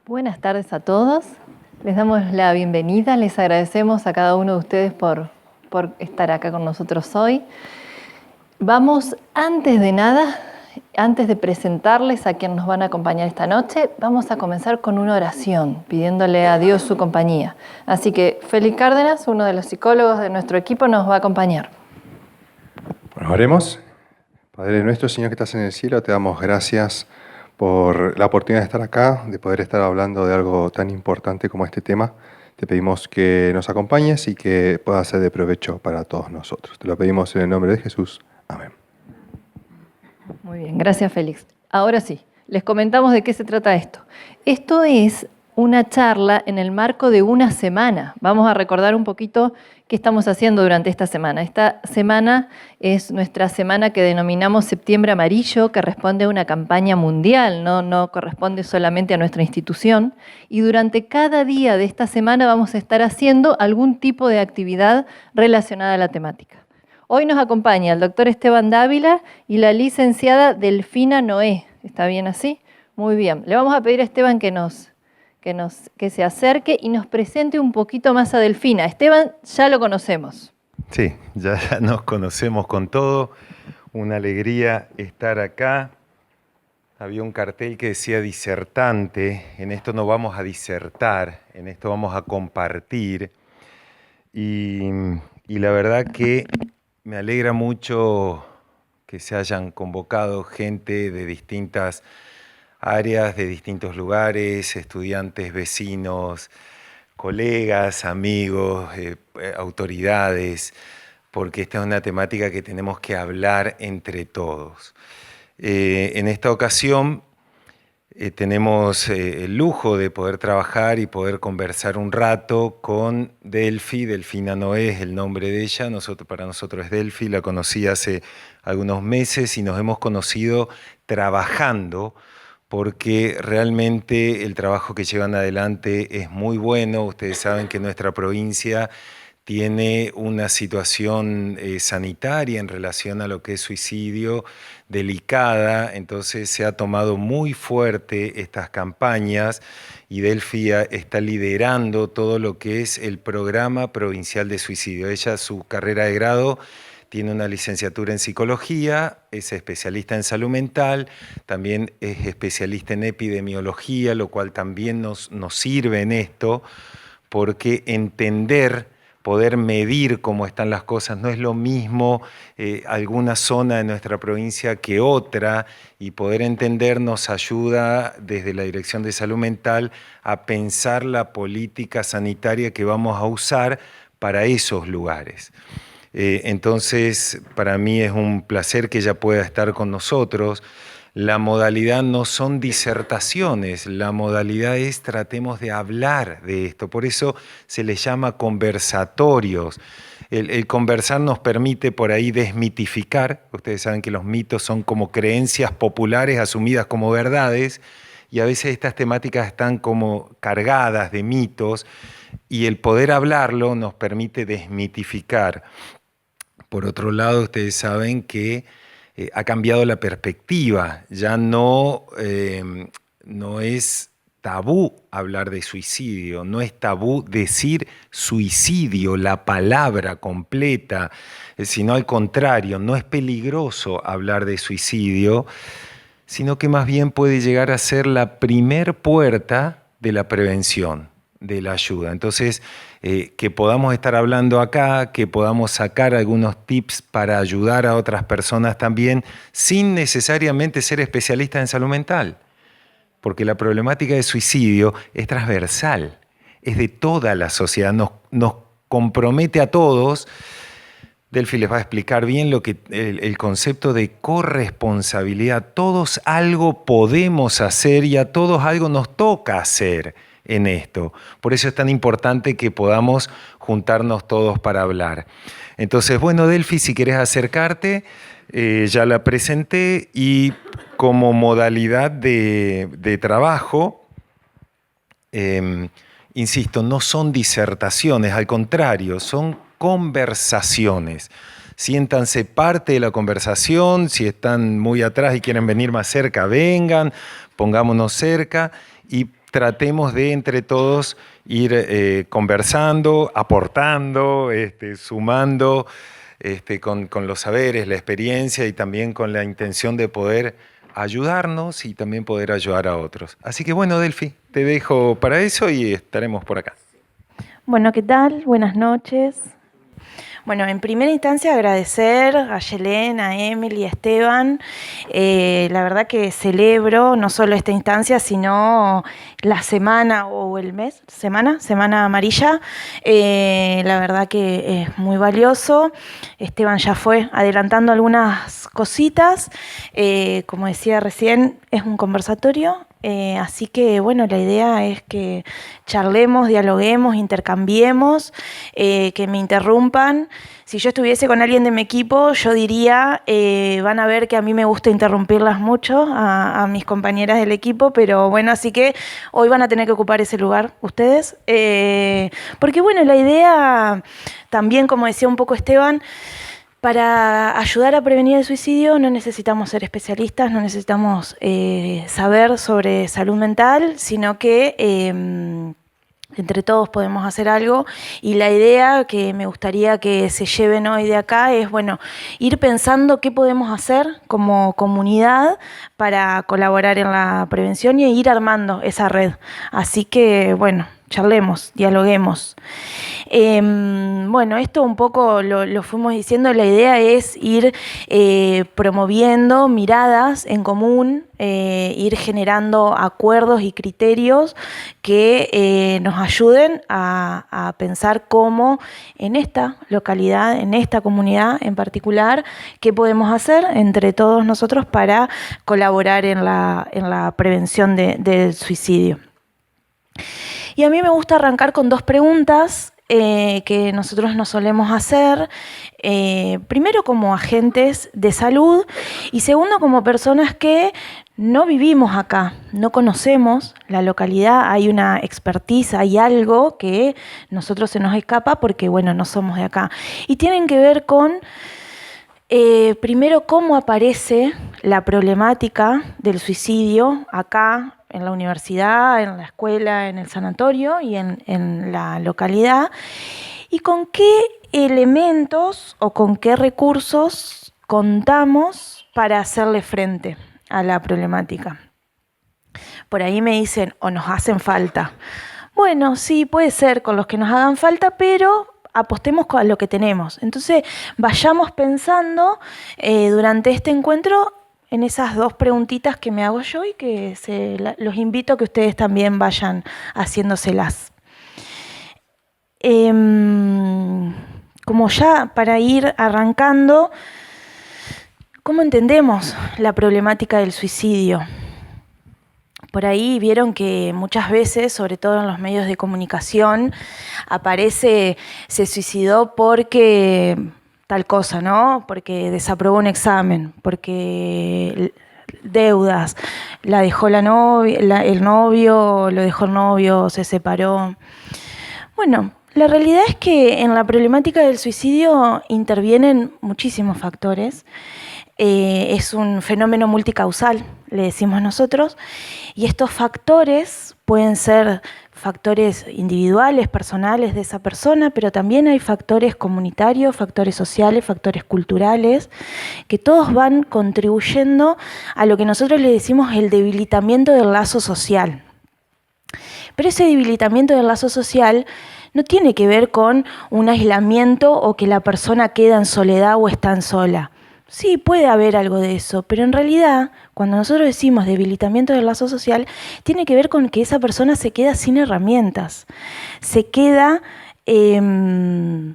Buenas tardes a todos. Les damos la bienvenida, les agradecemos a cada uno de ustedes por estar acá con nosotros hoy. Vamos, antes de nada, antes de presentarles a quien nos van a acompañar esta noche, vamos a comenzar con una oración, pidiéndole a Dios su compañía. Así que Félix Cárdenas, uno de los psicólogos de nuestro equipo, nos va a acompañar. Bueno, oremos. Padre nuestro, Señor que estás en el cielo, te damos gracias por la oportunidad de estar acá, de poder estar hablando de algo tan importante como este tema. Te pedimos que nos acompañes y que pueda ser de provecho para todos nosotros. Te lo pedimos en el nombre de Jesús. Amén. Muy bien, gracias Félix. Ahora sí, les comentamos de qué se trata esto. Esto es una charla en el marco de una semana. Vamos a recordar un poquito qué estamos haciendo durante esta semana. Esta semana es nuestra semana que denominamos Septiembre Amarillo, que responde a una campaña mundial, no corresponde solamente a nuestra institución. Y durante cada día de esta semana vamos a estar haciendo algún tipo de actividad relacionada a la temática. Hoy nos acompaña el doctor Esteban Dávila y la licenciada Delfina Noé. ¿Está bien así? Muy bien. Le vamos a pedir a Esteban que se acerque y nos presente un poquito más a Delfina. Esteban ya lo conocemos. Sí, ya nos conocemos con todo. Una alegría estar acá. Había un cartel que decía disertante. En esto no vamos a disertar, en esto vamos a compartir. Y la verdad que me alegra mucho que se hayan convocado gente de distintas áreas, de distintos lugares, estudiantes, vecinos, colegas, amigos, autoridades, porque esta es una temática que tenemos que hablar entre todos. En esta ocasión tenemos el lujo de poder trabajar y poder conversar un rato con Delfina Noé es el nombre de ella, para nosotros es Delfi, la conocí hace algunos meses y nos hemos conocido trabajando porque realmente el trabajo que llevan adelante es muy bueno. Ustedes saben que nuestra provincia tiene una situación sanitaria en relación a lo que es suicidio delicada, entonces se ha tomado muy fuerte estas campañas y Delfi está liderando todo lo que es el programa provincial de suicidio. Ella, su carrera de grado, tiene una licenciatura en psicología, es especialista en salud mental, también es especialista en epidemiología, lo cual también nos sirve en esto, porque poder medir cómo están las cosas, no es lo mismo alguna zona de nuestra provincia que otra, y poder entender nos ayuda desde la Dirección de Salud Mental a pensar la política sanitaria que vamos a usar para esos lugares. Entonces, para mí es un placer que ella pueda estar con nosotros. La modalidad no son disertaciones, la modalidad es tratemos de hablar de esto, por eso se les llama conversatorios. El conversar nos permite por ahí desmitificar, ustedes saben que los mitos son como creencias populares asumidas como verdades, y a veces estas temáticas están como cargadas de mitos, y el poder hablarlo nos permite desmitificar. Por otro lado, ustedes saben que ha cambiado la perspectiva, ya no es tabú hablar de suicidio, no es tabú decir suicidio, la palabra completa, sino al contrario, no es peligroso hablar de suicidio, sino que más bien puede llegar a ser la primer puerta de la prevención, de la ayuda. Entonces, que podamos estar hablando acá, que podamos sacar algunos tips para ayudar a otras personas también, sin necesariamente ser especialistas en salud mental, porque la problemática de suicidio es transversal, es de toda la sociedad, nos compromete a todos. Delfi les va a explicar bien el concepto de corresponsabilidad. Todos algo podemos hacer y a todos algo nos toca hacer en esto. Por eso es tan importante que podamos juntarnos todos para hablar. Entonces, bueno, Delfi, si querés acercarte, ya la presenté y como modalidad de trabajo, insisto, no son disertaciones, al contrario, son conversaciones. Siéntanse parte de la conversación, si están muy atrás y quieren venir más cerca, vengan, pongámonos cerca y tratemos de entre todos ir conversando, aportando, sumando con los saberes, la experiencia y también con la intención de poder ayudarnos y también poder ayudar a otros. Así que bueno, Delphi, te dejo para eso y estaremos por acá. Bueno, ¿qué tal? Buenas noches. Bueno, en primera instancia agradecer a Yelén, a Emily, a Esteban. La verdad que celebro no solo esta instancia, sino la semana o el mes, semana amarilla. La verdad que es muy valioso. Esteban ya fue adelantando algunas cositas. Como decía recién, es un conversatorio. Así que, bueno, la idea es que charlemos, dialoguemos, intercambiemos, que me interrumpan. Si yo estuviese con alguien de mi equipo, yo diría, van a ver que a mí me gusta interrumpirlas mucho a mis compañeras del equipo, pero bueno, así que hoy van a tener que ocupar ese lugar ustedes. Porque, bueno, la idea también, como decía un poco Esteban, para ayudar a prevenir el suicidio no necesitamos ser especialistas, no necesitamos saber sobre salud mental, sino que entre todos podemos hacer algo. Y la idea que me gustaría que se lleven hoy de acá es, bueno, ir pensando qué podemos hacer como comunidad para colaborar en la prevención y ir armando esa red. Así que, bueno, charlemos, dialoguemos. Bueno, esto un poco lo fuimos diciendo, la idea es ir promoviendo miradas en común, ir generando acuerdos y criterios que nos ayuden a pensar cómo en esta localidad, en esta comunidad en particular, qué podemos hacer entre todos nosotros para colaborar en la prevención del suicidio. Y a mí me gusta arrancar con dos preguntas que nosotros nos solemos hacer, primero como agentes de salud y segundo como personas que no vivimos acá, no conocemos la localidad, hay una expertise, hay algo que nosotros se nos escapa porque, bueno, no somos de acá. Y tienen que ver con, primero, cómo aparece la problemática del suicidio acá, en la universidad, en la escuela, en el sanatorio y en la localidad, y con qué elementos o con qué recursos contamos para hacerle frente a la problemática. Por ahí me dicen, o nos hacen falta. Bueno, sí, puede ser con los que nos hagan falta, pero apostemos a lo que tenemos. Entonces, vayamos pensando durante este encuentro en esas dos preguntitas que me hago yo y que los invito a que ustedes también vayan haciéndoselas. Como ya para ir arrancando, ¿cómo entendemos la problemática del suicidio? Por ahí vieron que muchas veces, sobre todo en los medios de comunicación, aparece, se suicidó porque tal cosa, ¿no? Porque desaprobó un examen, porque deudas, la dejó el novio, lo dejó el novio, se separó. Bueno, la realidad es que en la problemática del suicidio intervienen muchísimos factores. Es un fenómeno multicausal, le decimos nosotros, y estos factores pueden ser factores individuales, personales de esa persona, pero también hay factores comunitarios, factores sociales, factores culturales, que todos van contribuyendo a lo que nosotros le decimos el debilitamiento del lazo social. Pero ese debilitamiento del lazo social no tiene que ver con un aislamiento o que la persona queda en soledad o está sola. Sí, puede haber algo de eso, pero en realidad, cuando nosotros decimos debilitamiento del lazo social, tiene que ver con que esa persona se queda sin herramientas, se queda, me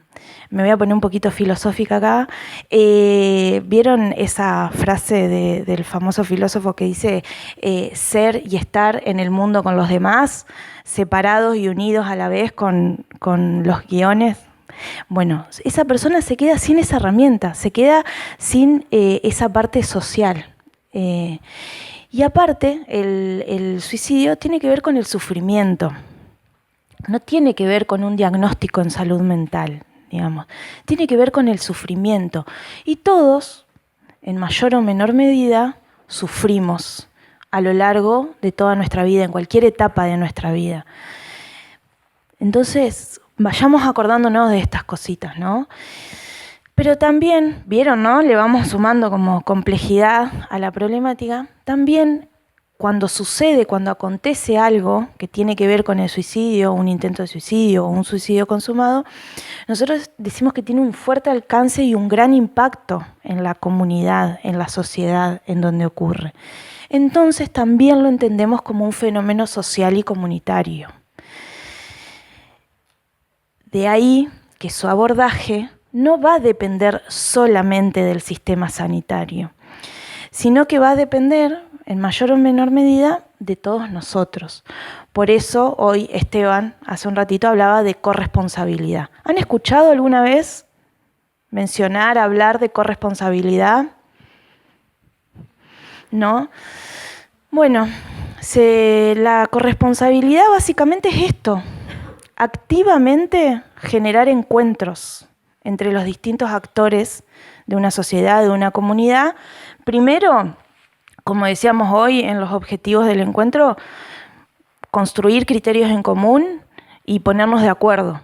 voy a poner un poquito filosófica acá, ¿vieron esa frase del famoso filósofo que dice ser y estar en el mundo con los demás, separados y unidos a la vez con los guiones? Bueno, esa persona se queda sin esa herramienta, se queda sin esa parte social. Y aparte, el suicidio tiene que ver con el sufrimiento, no tiene que ver con un diagnóstico en salud mental, digamos. Tiene que ver con el sufrimiento. Y todos, en mayor o menor medida, sufrimos a lo largo de toda nuestra vida, en cualquier etapa de nuestra vida. Entonces, vayamos acordándonos de estas cositas, ¿no? Pero también, ¿vieron, no? Le vamos sumando como complejidad a la problemática. También cuando sucede, cuando acontece algo que tiene que ver con el suicidio, un intento de suicidio o un suicidio consumado, nosotros decimos que tiene un fuerte alcance y un gran impacto en la comunidad, en la sociedad en donde ocurre. Entonces también lo entendemos como un fenómeno social y comunitario. De ahí que su abordaje no va a depender solamente del sistema sanitario, sino que va a depender, en mayor o menor medida, de todos nosotros. Por eso hoy Esteban, hace un ratito, hablaba de corresponsabilidad. ¿Han escuchado alguna vez hablar de corresponsabilidad? ¿No? Bueno, la corresponsabilidad básicamente es esto: activamente generar encuentros entre los distintos actores de una sociedad, de una comunidad. Primero, como decíamos hoy en los objetivos del encuentro, construir criterios en común y ponernos de acuerdo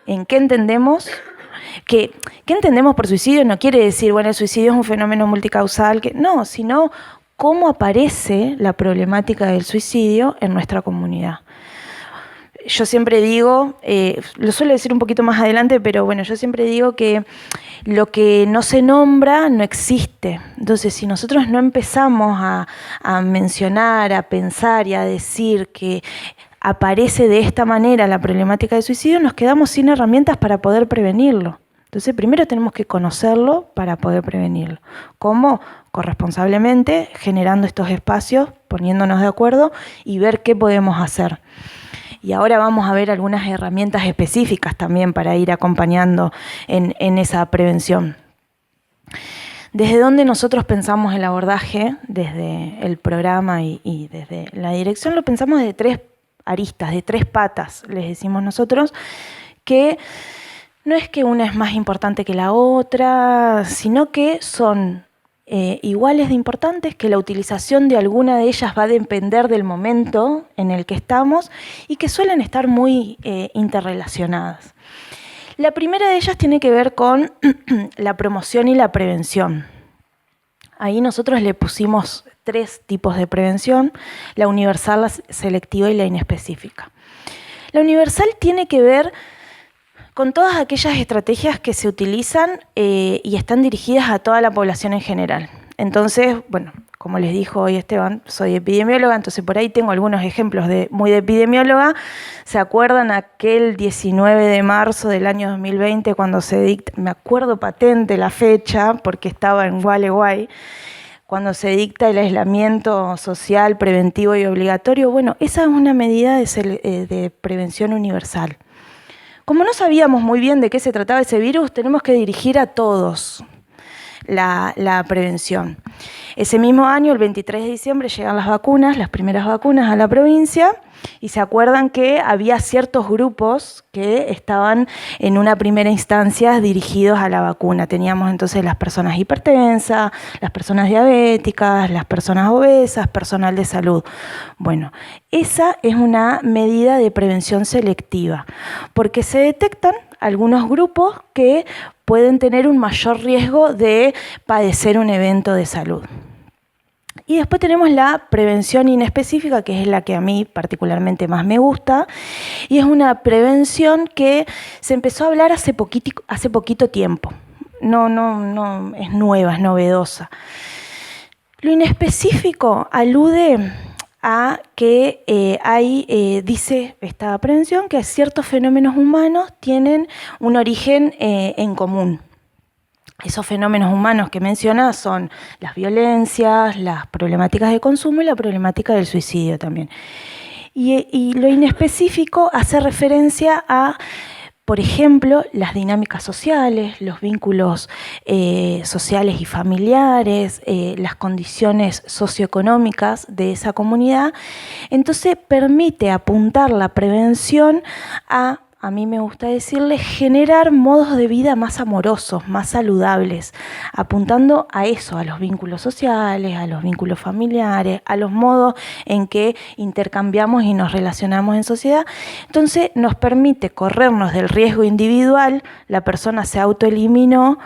en qué entendemos. ¿Qué entendemos por suicidio? No quiere decir, bueno, el suicidio es un fenómeno multicausal, no, sino cómo aparece la problemática del suicidio en nuestra comunidad. Yo siempre digo, lo suelo decir un poquito más adelante, pero bueno, yo siempre digo que lo que no se nombra no existe. Entonces, si nosotros no empezamos a mencionar, a pensar y a decir que aparece de esta manera la problemática del suicidio, nos quedamos sin herramientas para poder prevenirlo. Entonces, primero tenemos que conocerlo para poder prevenirlo. ¿Cómo? Corresponsablemente, generando estos espacios, poniéndonos de acuerdo y ver qué podemos hacer. Y ahora vamos a ver algunas herramientas específicas también para ir acompañando en esa prevención. ¿Desde dónde nosotros pensamos el abordaje? Desde el programa y desde la dirección lo pensamos de 3 aristas, de 3 patas, les decimos nosotros, que no es que una es más importante que la otra, sino que son iguales de importantes, que la utilización de alguna de ellas va a depender del momento en el que estamos y que suelen estar muy interrelacionadas. La primera de ellas tiene que ver con la promoción y la prevención. Ahí nosotros le pusimos 3 tipos de prevención: la universal, la selectiva y la inespecífica. La universal tiene que ver con todas aquellas estrategias que se utilizan y están dirigidas a toda la población en general. Entonces, bueno, como les dijo hoy Esteban, soy epidemióloga, entonces por ahí tengo algunos ejemplos muy de epidemióloga. ¿Se acuerdan aquel 19 de marzo del año 2020 cuando se dicta, me acuerdo patente la fecha porque estaba en Gualeguay, cuando se dicta el aislamiento social, preventivo y obligatorio? Bueno, esa es una medida de prevención universal. Como no sabíamos muy bien de qué se trataba ese virus, tenemos que dirigir a todos la prevención. Ese mismo año, el 23 de diciembre, llegan las vacunas, las primeras vacunas a la provincia, y se acuerdan que había ciertos grupos que estaban en una primera instancia dirigidos a la vacuna. Teníamos entonces las personas hipertensas, las personas diabéticas, las personas obesas, personal de salud. Bueno, esa es una medida de prevención selectiva, porque se detectan algunos grupos que pueden tener un mayor riesgo de padecer un evento de salud. Y después tenemos la prevención inespecífica, que es la que a mí particularmente más me gusta, y es una prevención que se empezó a hablar hace poquito tiempo. No es nueva, es novedosa. Lo inespecífico alude a que dice esta prevención, que ciertos fenómenos humanos tienen un origen en común. Esos fenómenos humanos que menciona son las violencias, las problemáticas de consumo y la problemática del suicidio también. Y lo inespecífico hace referencia a, por ejemplo, las dinámicas sociales, los vínculos sociales y familiares, las condiciones socioeconómicas de esa comunidad. Entonces permite apuntar la prevención a a mí me gusta decirle, generar modos de vida más amorosos, más saludables, apuntando a eso, a los vínculos sociales, a los vínculos familiares, a los modos en que intercambiamos y nos relacionamos en sociedad. Entonces nos permite corrernos del riesgo individual, la persona se autoeliminó,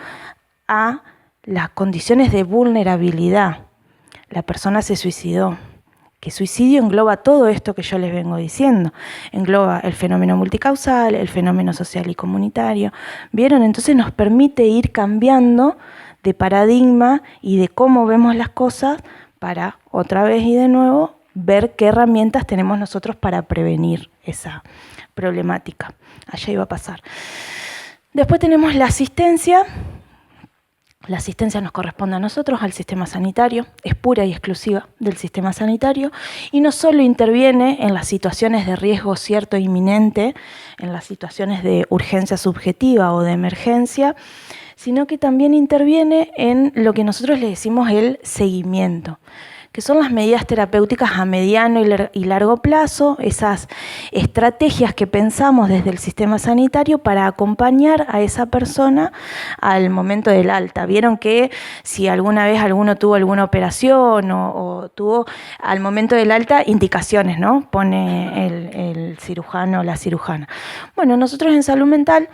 a las condiciones de vulnerabilidad. La persona se suicidó. Que suicidio engloba todo esto que yo les vengo diciendo. Engloba el fenómeno multicausal, el fenómeno social y comunitario. ¿Vieron? Entonces nos permite ir cambiando de paradigma y de cómo vemos las cosas para, otra vez y de nuevo, ver qué herramientas tenemos nosotros para prevenir esa problemática. Allá iba a pasar. Después tenemos la asistencia. La asistencia nos corresponde a nosotros, al sistema sanitario, es pura y exclusiva del sistema sanitario y no solo interviene en las situaciones de riesgo cierto e inminente, en las situaciones de urgencia subjetiva o de emergencia, sino que también interviene en lo que nosotros le decimos el seguimiento, que son las medidas terapéuticas a mediano y largo plazo, esas estrategias que pensamos desde el sistema sanitario para acompañar a esa persona al momento del alta. Vieron que si alguna vez alguno tuvo alguna operación o tuvo al momento del alta indicaciones, ¿no? Pone el cirujano o la cirujana. Bueno, nosotros en salud mental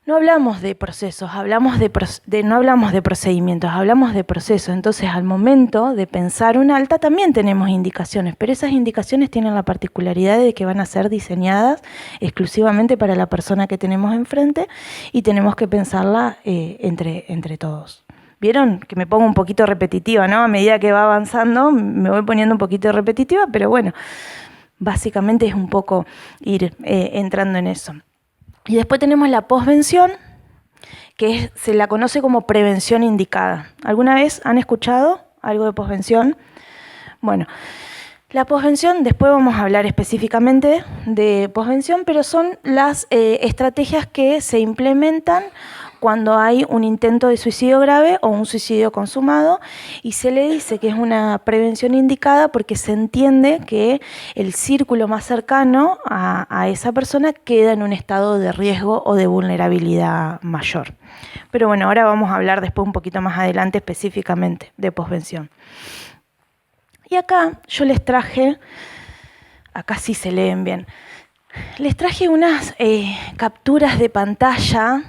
no hablamos de procesos, no hablamos de procedimientos, hablamos de procesos. Entonces, al momento de pensar un alta también tenemos indicaciones, pero esas indicaciones tienen la particularidad de que van a ser diseñadas exclusivamente para la persona que tenemos enfrente y tenemos que pensarla entre todos. ¿Vieron? Que me pongo un poquito repetitiva, ¿no? A medida que va avanzando me voy poniendo un poquito repetitiva, pero bueno, básicamente es un poco ir entrando en eso. Y después tenemos la posvención, que se la conoce como prevención indicada. ¿Alguna vez han escuchado algo de posvención? Bueno, la posvención, después vamos a hablar específicamente de posvención, pero son las estrategias que se implementan cuando hay un intento de suicidio grave o un suicidio consumado, y se le dice que es una prevención indicada porque se entiende que el círculo más cercano a esa persona queda en un estado de riesgo o de vulnerabilidad mayor. Pero bueno, ahora vamos a hablar después un poquito más adelante específicamente de posvención. Y acá yo les traje, acá sí se leen bien, les traje unas capturas de pantalla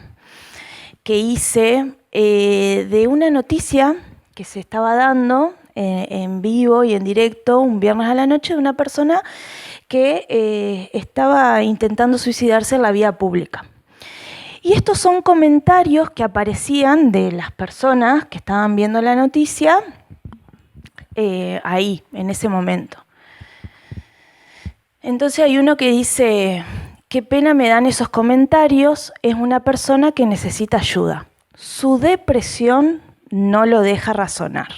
que hice de una noticia que se estaba dando en vivo y en directo un viernes a la noche de una persona que estaba intentando suicidarse en la vía pública. Y estos son comentarios que aparecían de las personas que estaban viendo la noticia ahí, en ese momento. Entonces hay uno que dice: qué pena me dan esos comentarios, es una persona que necesita ayuda. Su depresión no lo deja razonar.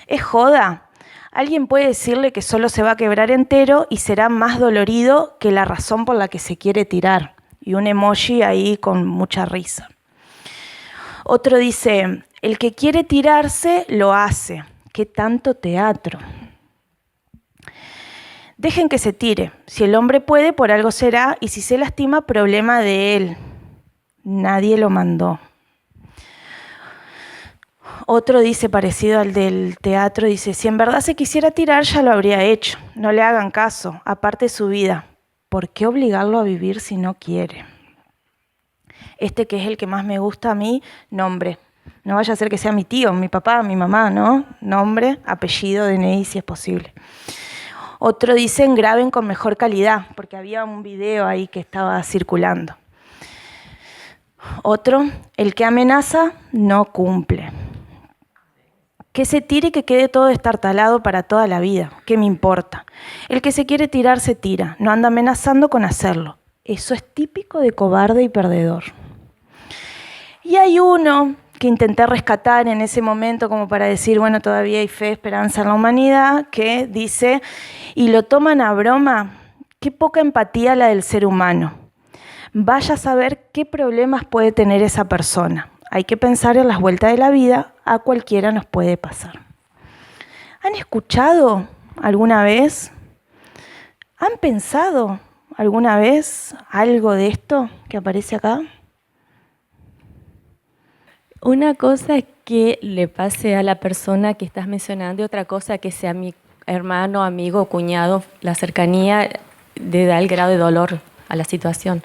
¿Es joda? Alguien puede decirle que solo se va a quebrar entero y será más dolorido que la razón por la que se quiere tirar. Y un emoji ahí con mucha risa. Otro dice: el que quiere tirarse lo hace. ¿Qué tanto teatro? Dejen que se tire. Si el hombre puede, por algo será, y si se lastima, problema de él. Nadie lo mandó. Otro dice, parecido al del teatro, dice: si en verdad se quisiera tirar, ya lo habría hecho. No le hagan caso, aparte su vida. ¿Por qué obligarlo a vivir si no quiere? Este, que es el que más me gusta a mí, nombre. No vaya a ser que sea mi tío, mi papá, mi mamá, ¿no? Nombre, apellido, DNI, si es posible. Otro dicen: graben con mejor calidad, porque había un video ahí que estaba circulando. Otro: el que amenaza no cumple. Que se tire y que quede todo destartalado para toda la vida. ¿Qué me importa? El que se quiere tirar, se tira. No anda amenazando con hacerlo. Eso es típico de cobarde y perdedor. Y hay uno que intenté rescatar en ese momento como para decir, bueno, todavía hay fe, esperanza en la humanidad, que dice, y lo toman a broma, qué poca empatía la del ser humano. Vaya a saber qué problemas puede tener esa persona. Hay que pensar en las vueltas de la vida, a cualquiera nos puede pasar. ¿Han escuchado alguna vez? ¿Han pensado alguna vez algo de esto que aparece acá? Una cosa es que le pase a la persona que estás mencionando y otra cosa que sea mi hermano, amigo, cuñado. La cercanía le da el grado de dolor a la situación.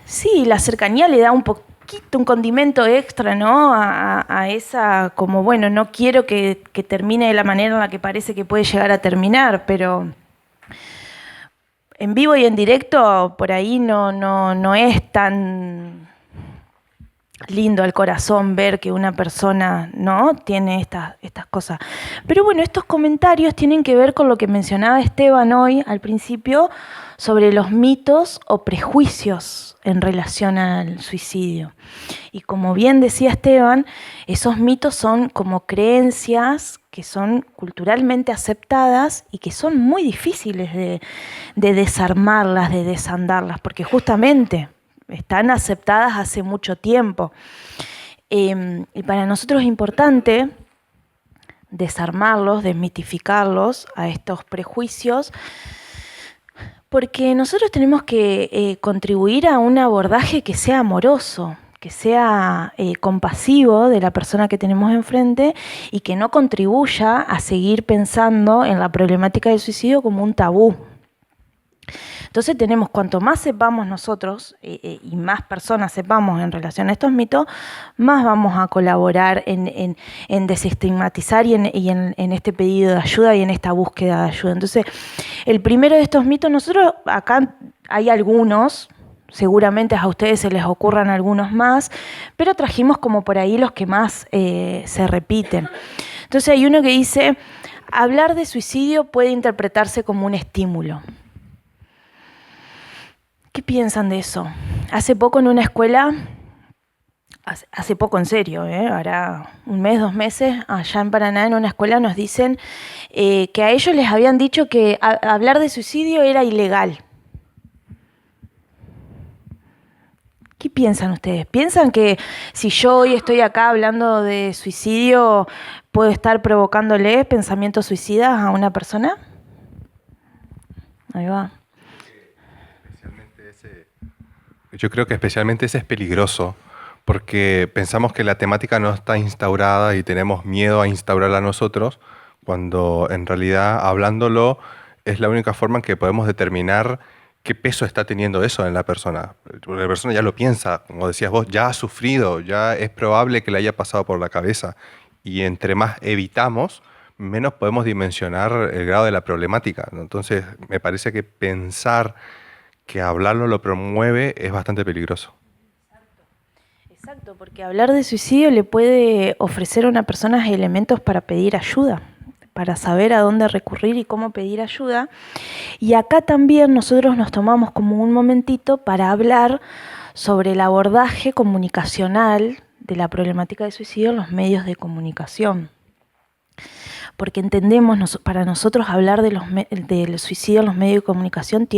Sí, la cercanía le da un poquito, un condimento extra, ¿no? A esa, como bueno, no quiero que termine de la manera en la que parece que puede llegar a terminar, pero en vivo y en directo por ahí no es tan lindo al corazón ver que una persona no tiene estas cosas. Pero bueno, estos comentarios tienen que ver con lo que mencionaba Esteban hoy al principio sobre los mitos o prejuicios en relación al suicidio. Y como bien decía Esteban, esos mitos son como creencias que son culturalmente aceptadas y que son muy difíciles de desarmarlas, de desandarlas, porque justamente están aceptadas hace mucho tiempo. Y para nosotros es importante desarmarlos, desmitificarlos a estos prejuicios, porque nosotros tenemos que contribuir a un abordaje que sea amoroso, que sea compasivo de la persona que tenemos enfrente y que no contribuya a seguir pensando en la problemática del suicidio como un tabú. Entonces cuanto más sepamos nosotros y más personas sepamos en relación a estos mitos, más vamos a colaborar en desestigmatizar y en este pedido de ayuda y en esta búsqueda de ayuda. Entonces, el primero de estos mitos, nosotros acá hay algunos, seguramente a ustedes se les ocurran algunos más, pero trajimos como por ahí los que más se repiten. Entonces hay uno que dice, hablar de suicidio puede interpretarse como un estímulo. ¿Qué piensan de eso? Hace poco en una escuela, hace poco en serio, ahora un mes, 2 meses, allá en Paraná en una escuela nos dicen que a ellos les habían dicho que hablar de suicidio era ilegal. ¿Qué piensan ustedes? ¿Piensan que si yo hoy estoy acá hablando de suicidio, puedo estar provocándole pensamientos suicidas a una persona? Ahí va. Yo creo que especialmente ese es peligroso, porque pensamos que la temática no está instaurada y tenemos miedo a instaurarla nosotros, cuando en realidad hablándolo es la única forma en que podemos determinar qué peso está teniendo eso en la persona. La persona ya lo piensa, como decías vos, ya ha sufrido, ya es probable que le haya pasado por la cabeza. Y entre más evitamos, menos podemos dimensionar el grado de la problemática, ¿no? Entonces, me parece que pensar que hablarlo lo promueve es bastante peligroso. Exacto, porque hablar de suicidio le puede ofrecer a una persona elementos para pedir ayuda, para saber a dónde recurrir y cómo pedir ayuda. Y acá también nosotros nos tomamos como un momentito para hablar sobre el abordaje comunicacional de la problemática de suicidio en los medios de comunicación. Porque entendemos, para nosotros hablar del suicidio en los medios de comunicación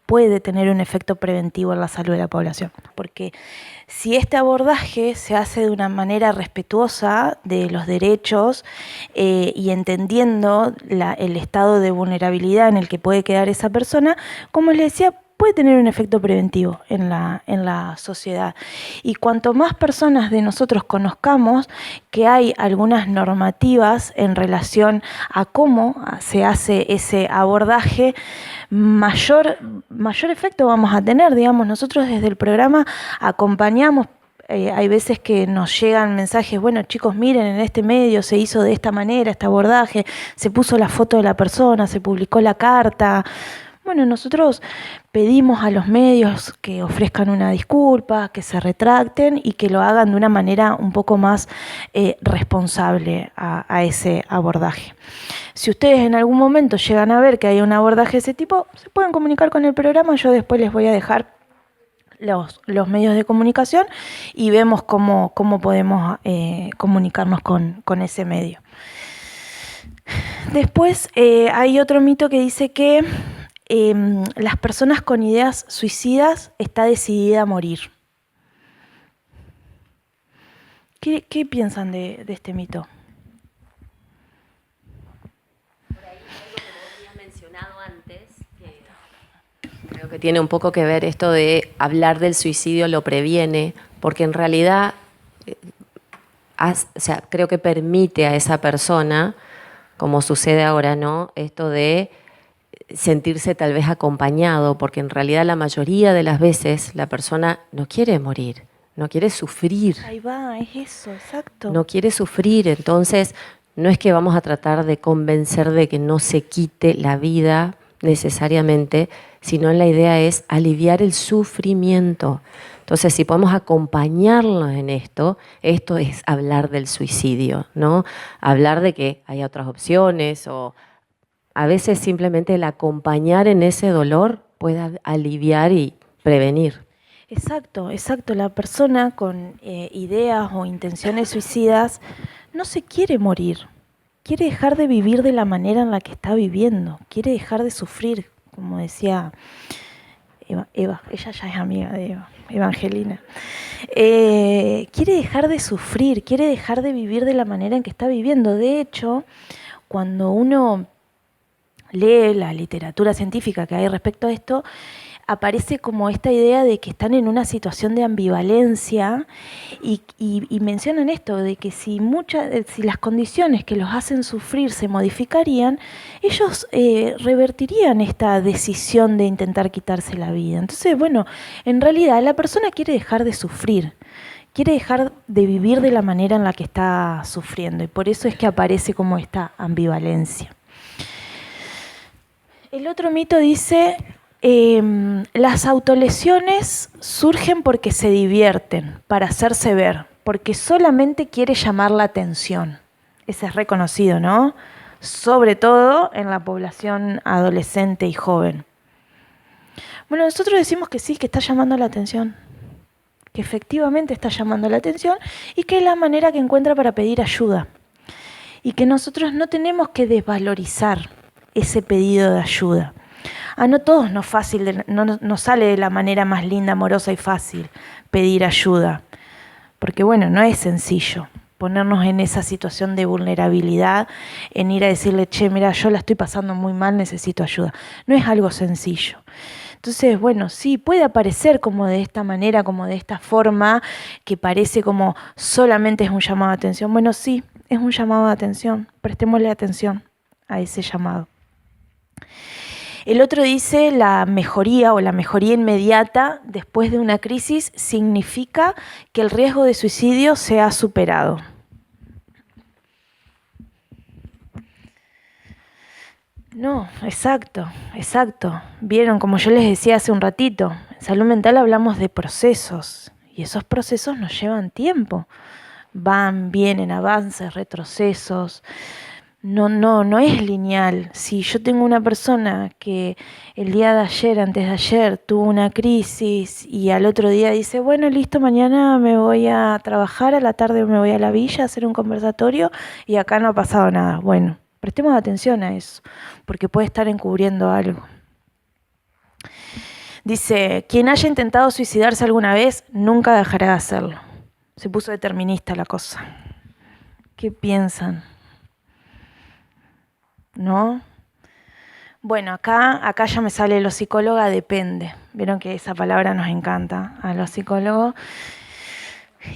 puede tener un efecto preventivo en la salud de la población. Porque si este abordaje se hace de una manera respetuosa de los derechos y entendiendo el estado de vulnerabilidad en el que puede quedar esa persona, como les decía, puede tener un efecto preventivo en la sociedad. Y cuanto más personas de nosotros conozcamos que hay algunas normativas en relación a cómo se hace ese abordaje, mayor efecto vamos a tener. Digamos, nosotros desde el programa acompañamos. Hay veces que nos llegan mensajes, bueno chicos, miren, en este medio se hizo de esta manera este abordaje, se puso la foto de la persona, se publicó la carta. Bueno, nosotros pedimos a los medios que ofrezcan una disculpa, que se retracten y que lo hagan de una manera un poco más responsable a ese abordaje. Si ustedes en algún momento llegan a ver que hay un abordaje de ese tipo, se pueden comunicar con el programa, yo después les voy a dejar los medios de comunicación y vemos cómo podemos comunicarnos con ese medio. Después hay otro mito que dice que las personas con ideas suicidas está decidida a morir. ¿Qué piensan de este mito? Por ahí algo que vos habías mencionado antes, que Creo que tiene un poco que ver esto de hablar del suicidio lo previene, porque en realidad o sea, creo que permite a esa persona, como sucede ahora, ¿no? Esto de sentirse tal vez acompañado, porque en realidad la mayoría de las veces la persona no quiere morir, no quiere sufrir. Ahí va, es eso, exacto. No quiere sufrir, entonces no es que vamos a tratar de convencer de que no se quite la vida necesariamente, sino la idea es aliviar el sufrimiento. Entonces, si podemos acompañarlos en esto es hablar del suicidio, ¿no? Hablar de que hay otras opciones o a veces simplemente el acompañar en ese dolor puede aliviar y prevenir. Exacto, exacto. La persona con ideas o intenciones suicidas no se quiere morir, quiere dejar de vivir de la manera en la que está viviendo, quiere dejar de sufrir, como decía Eva, ella ya es amiga de Eva, Evangelina. Quiere dejar de sufrir, quiere dejar de vivir de la manera en que está viviendo. De hecho, cuando uno lee la literatura científica que hay respecto a esto, aparece como esta idea de que están en una situación de ambivalencia y mencionan esto, de que si las condiciones que los hacen sufrir se modificarían, ellos revertirían esta decisión de intentar quitarse la vida. Entonces, bueno, en realidad la persona quiere dejar de sufrir, quiere dejar de vivir de la manera en la que está sufriendo, y por eso es que aparece como esta ambivalencia. El otro mito dice: las autolesiones surgen porque se divierten, para hacerse ver, porque solamente quiere llamar la atención. Ese es reconocido, ¿no? Sobre todo en la población adolescente y joven. Bueno, nosotros decimos que sí, que está llamando la atención, que efectivamente está llamando la atención y que es la manera que encuentra para pedir ayuda. Y que nosotros no tenemos que desvalorizar ese pedido de ayuda. No todos nos sale de la manera más linda, amorosa y fácil pedir ayuda. Porque bueno, no es sencillo ponernos en esa situación de vulnerabilidad, en ir a decirle, che, mira, yo la estoy pasando muy mal, necesito ayuda. No es algo sencillo. Entonces, bueno, sí, puede aparecer como de esta manera, como de esta forma, que parece como solamente es un llamado de atención. Bueno, sí, es un llamado de atención. Prestémosle atención a ese llamado. El otro dice: la mejoría o la mejoría inmediata después de una crisis significa que el riesgo de suicidio se ha superado. No, exacto. Vieron, como yo les decía hace un ratito, en salud mental hablamos de procesos y esos procesos nos llevan tiempo. Van, vienen, avances, retrocesos. No es lineal. Si yo tengo una persona que el día de ayer, antes de ayer, tuvo una crisis y al otro día dice, bueno, listo, mañana me voy a trabajar, a la tarde me voy a la villa a hacer un conversatorio y acá no ha pasado nada. Bueno, prestemos atención a eso, porque puede estar encubriendo algo. Dice, quien haya intentado suicidarse alguna vez, nunca dejará de hacerlo. Se puso determinista la cosa. ¿Qué piensan? ¿No? Bueno, acá ya me sale lo psicóloga, depende. Vieron que esa palabra nos encanta a los psicólogos.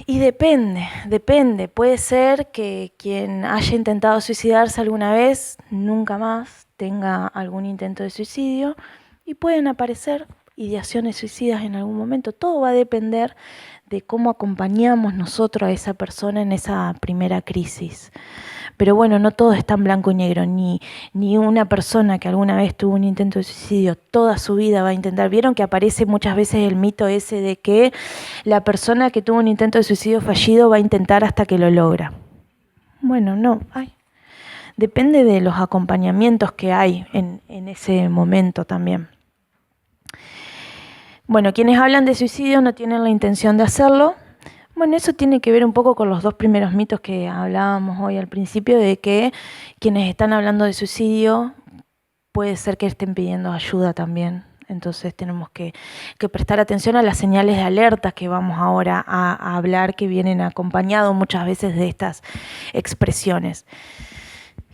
Y depende. Puede ser que quien haya intentado suicidarse alguna vez, nunca más tenga algún intento de suicidio, y pueden aparecer ideaciones suicidas en algún momento. Todo va a depender de cómo acompañamos nosotros a esa persona en esa primera crisis. Pero bueno, no todo es tan blanco y negro, ni una persona que alguna vez tuvo un intento de suicidio toda su vida va a intentar. Vieron que aparece muchas veces el mito ese de que la persona que tuvo un intento de suicidio fallido va a intentar hasta que lo logra. Bueno, no, depende de los acompañamientos que hay en ese momento también. Bueno, quienes hablan de suicidio no tienen la intención de hacerlo. Bueno, eso tiene que ver un poco con los dos primeros mitos que hablábamos hoy al principio, de que quienes están hablando de suicidio puede ser que estén pidiendo ayuda también. Entonces tenemos que prestar atención a las señales de alerta que vamos ahora a hablar, que vienen acompañados muchas veces de estas expresiones.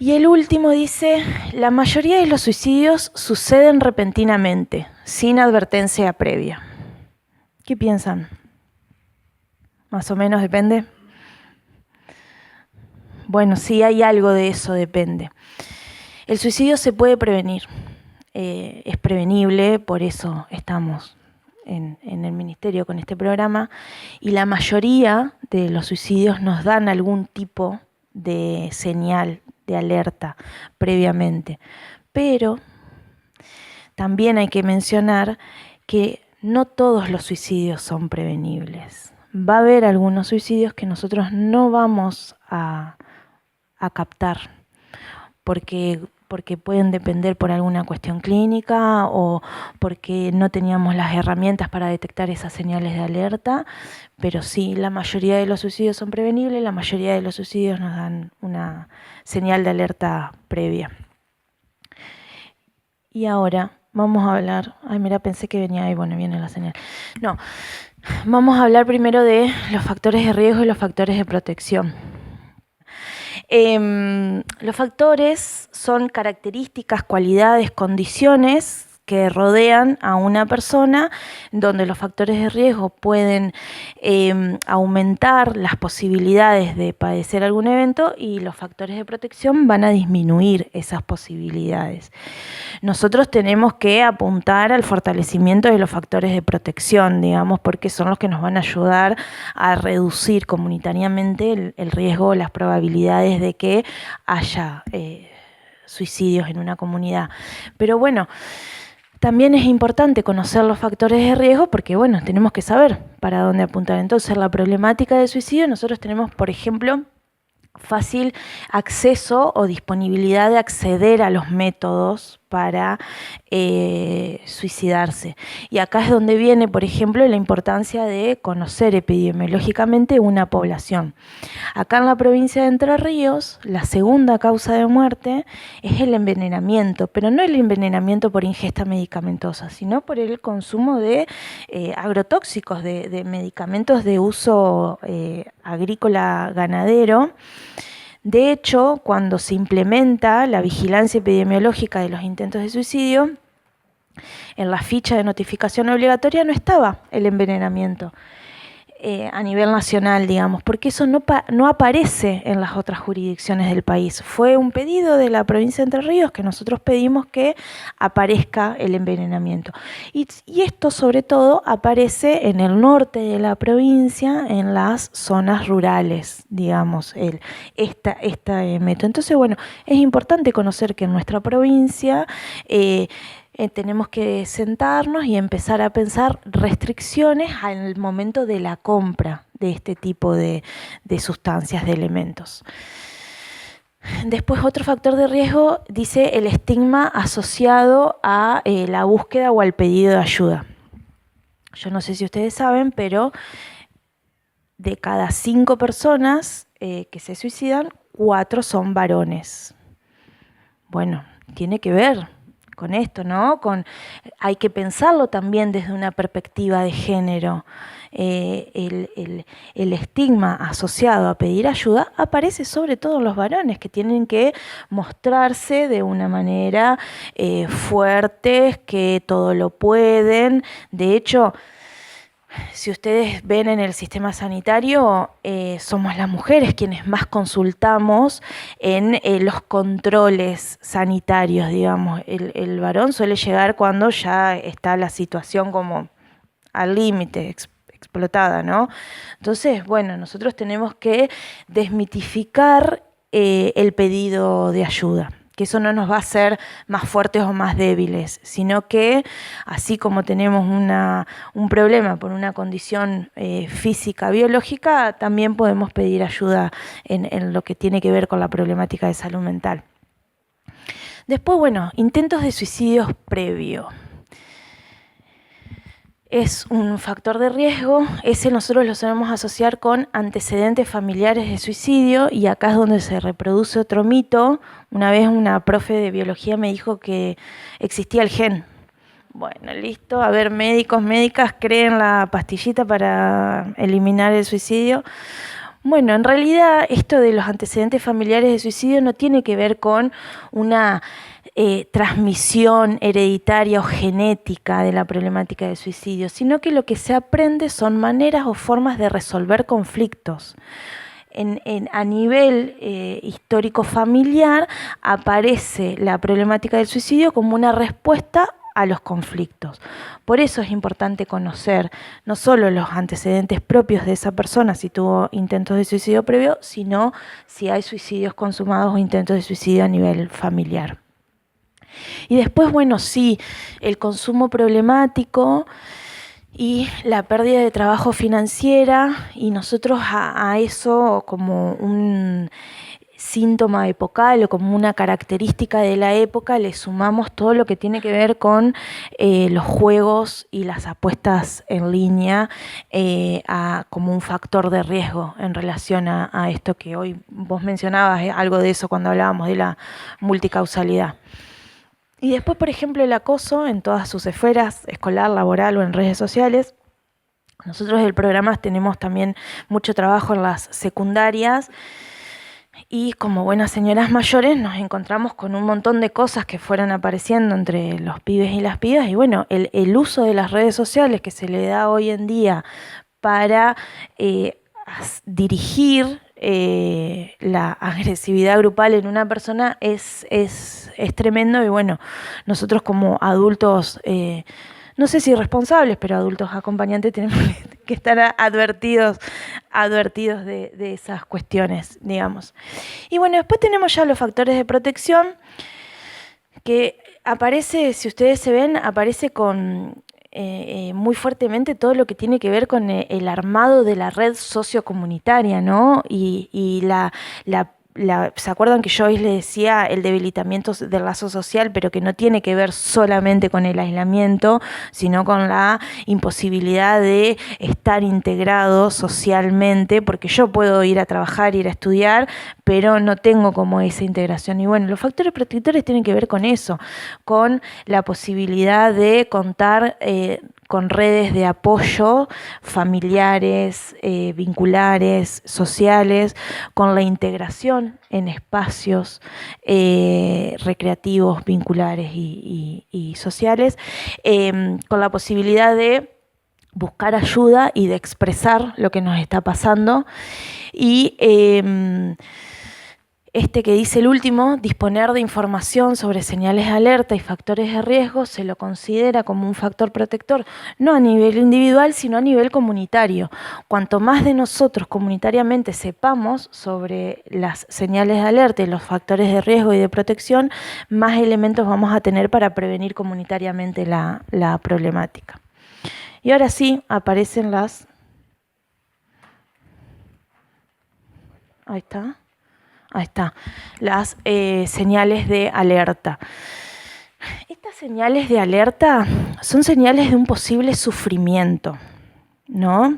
Y el último dice, la mayoría de los suicidios suceden repentinamente, sin advertencia previa. ¿Qué piensan? Más o menos depende. Bueno, sí, hay algo de eso, depende. El suicidio se puede prevenir, es prevenible, por eso estamos en el ministerio con este programa, y la mayoría de los suicidios nos dan algún tipo de señal, de alerta previamente. Pero también hay que mencionar que no todos los suicidios son prevenibles. Va a haber algunos suicidios que nosotros no vamos a captar porque pueden depender por alguna cuestión clínica o porque no teníamos las herramientas para detectar esas señales de alerta, pero sí, la mayoría de los suicidios son prevenibles, la mayoría de los suicidios nos dan una señal de alerta previa. Y ahora vamos a hablar, pensé que venía ahí, bueno, viene la señal. No, vamos a hablar primero de los factores de riesgo y los factores de protección. Los factores son características, cualidades, condiciones que rodean a una persona, donde los factores de riesgo pueden aumentar las posibilidades de padecer algún evento y los factores de protección van a disminuir esas posibilidades. Nosotros tenemos que apuntar al fortalecimiento de los factores de protección, digamos, porque son los que nos van a ayudar a reducir comunitariamente el riesgo, las probabilidades de que haya suicidios en una comunidad. Pero bueno, también es importante conocer los factores de riesgo porque, bueno, tenemos que saber para dónde apuntar. Entonces, la problemática del suicidio, nosotros tenemos, por ejemplo, fácil acceso o disponibilidad de acceder a los métodos para suicidarse. Y acá es donde viene, por ejemplo, la importancia de conocer epidemiológicamente una población. Acá en la provincia de Entre Ríos, la segunda causa de muerte es el envenenamiento, pero no el envenenamiento por ingesta medicamentosa, sino por el consumo de agrotóxicos, de medicamentos de uso agrícola ganadero. De hecho, cuando se implementa la vigilancia epidemiológica de los intentos de suicidio, en la ficha de notificación obligatoria no estaba el envenenamiento a nivel nacional, digamos, porque eso no aparece en las otras jurisdicciones del país. Fue un pedido de la provincia de Entre Ríos que nosotros pedimos que aparezca el envenenamiento. Y esto sobre todo aparece en el norte de la provincia, en las zonas rurales, digamos, esta método. Entonces, bueno, es importante conocer que en nuestra provincia tenemos que sentarnos y empezar a pensar restricciones al momento de la compra de este tipo de sustancias, de elementos. Después, otro factor de riesgo, dice el estigma asociado a la búsqueda o al pedido de ayuda. Yo no sé si ustedes saben, pero de cada 5 personas que se suicidan, 4 son varones. Bueno, tiene que ver con esto, ¿no? Hay que pensarlo también desde una perspectiva de género. El estigma asociado a pedir ayuda aparece sobre todo en los varones, que tienen que mostrarse de una manera fuertes, que todo lo pueden. De hecho, si ustedes ven en el sistema sanitario, somos las mujeres quienes más consultamos en los controles sanitarios, digamos. El varón suele llegar cuando ya está la situación como al límite, explotada, ¿no? Entonces, bueno, nosotros tenemos que desmitificar el pedido de ayuda, que eso no nos va a hacer más fuertes o más débiles, sino que así como tenemos un problema por una condición física, biológica, también podemos pedir ayuda en lo que tiene que ver con la problemática de salud mental. Después, bueno, intentos de suicidios previo. Es un factor de riesgo, ese nosotros lo solemos asociar con antecedentes familiares de suicidio, y acá es donde se reproduce otro mito. Una vez una profe de biología me dijo que existía el gen. Bueno, listo, a ver, médicos, médicas, creen la pastillita para eliminar el suicidio. Bueno, en realidad esto de los antecedentes familiares de suicidio no tiene que ver con una transmisión hereditaria o genética de la problemática del suicidio, sino que lo que se aprende son maneras o formas de resolver conflictos. A nivel histórico familiar aparece la problemática del suicidio como una respuesta a los conflictos. Por eso es importante conocer no solo los antecedentes propios de esa persona, si tuvo intentos de suicidio previo, sino si hay suicidios consumados o intentos de suicidio a nivel familiar. Y después, bueno, sí, el consumo problemático y la pérdida de trabajo financiera, y nosotros a eso como un síntoma epocal o como una característica de la época le sumamos todo lo que tiene que ver con los juegos y las apuestas en línea como un factor de riesgo en relación a esto que hoy vos mencionabas, algo de eso cuando hablábamos de la multicausalidad. Y después, por ejemplo, el acoso en todas sus esferas, escolar, laboral o en redes sociales. Nosotros del programa tenemos también mucho trabajo en las secundarias y como buenas señoras mayores nos encontramos con un montón de cosas que fueron apareciendo entre los pibes y las pibas. Y bueno, el uso de las redes sociales que se le da hoy en día para dirigir la agresividad grupal en una persona es tremendo. Y bueno, nosotros como adultos, no sé si responsables, pero adultos acompañantes tenemos que estar advertidos de esas cuestiones, digamos. Y bueno, después tenemos ya los factores de protección, que aparece, si ustedes se ven, aparece con muy fuertemente todo lo que tiene que ver con el armado de la red sociocomunitaria, ¿no? Y ¿se acuerdan que yo hoy les decía el debilitamiento del lazo social, pero que no tiene que ver solamente con el aislamiento, sino con la imposibilidad de estar integrado socialmente, porque yo puedo ir a trabajar, ir a estudiar, pero no tengo como esa integración? Y bueno, los factores protectores tienen que ver con eso, con la posibilidad de contar con redes de apoyo familiares, vinculares, sociales, con la integración en espacios recreativos, vinculares y sociales, con la posibilidad de buscar ayuda y de expresar lo que nos está pasando. Y este que dice el último, disponer de información sobre señales de alerta y factores de riesgo, se lo considera como un factor protector, no a nivel individual, sino a nivel comunitario. Cuanto más de nosotros comunitariamente sepamos sobre las señales de alerta y los factores de riesgo y de protección, más elementos vamos a tener para prevenir comunitariamente la problemática. Y ahora sí, aparecen las... Ahí está, las señales de alerta. Estas señales de alerta son señales de un posible sufrimiento, ¿no?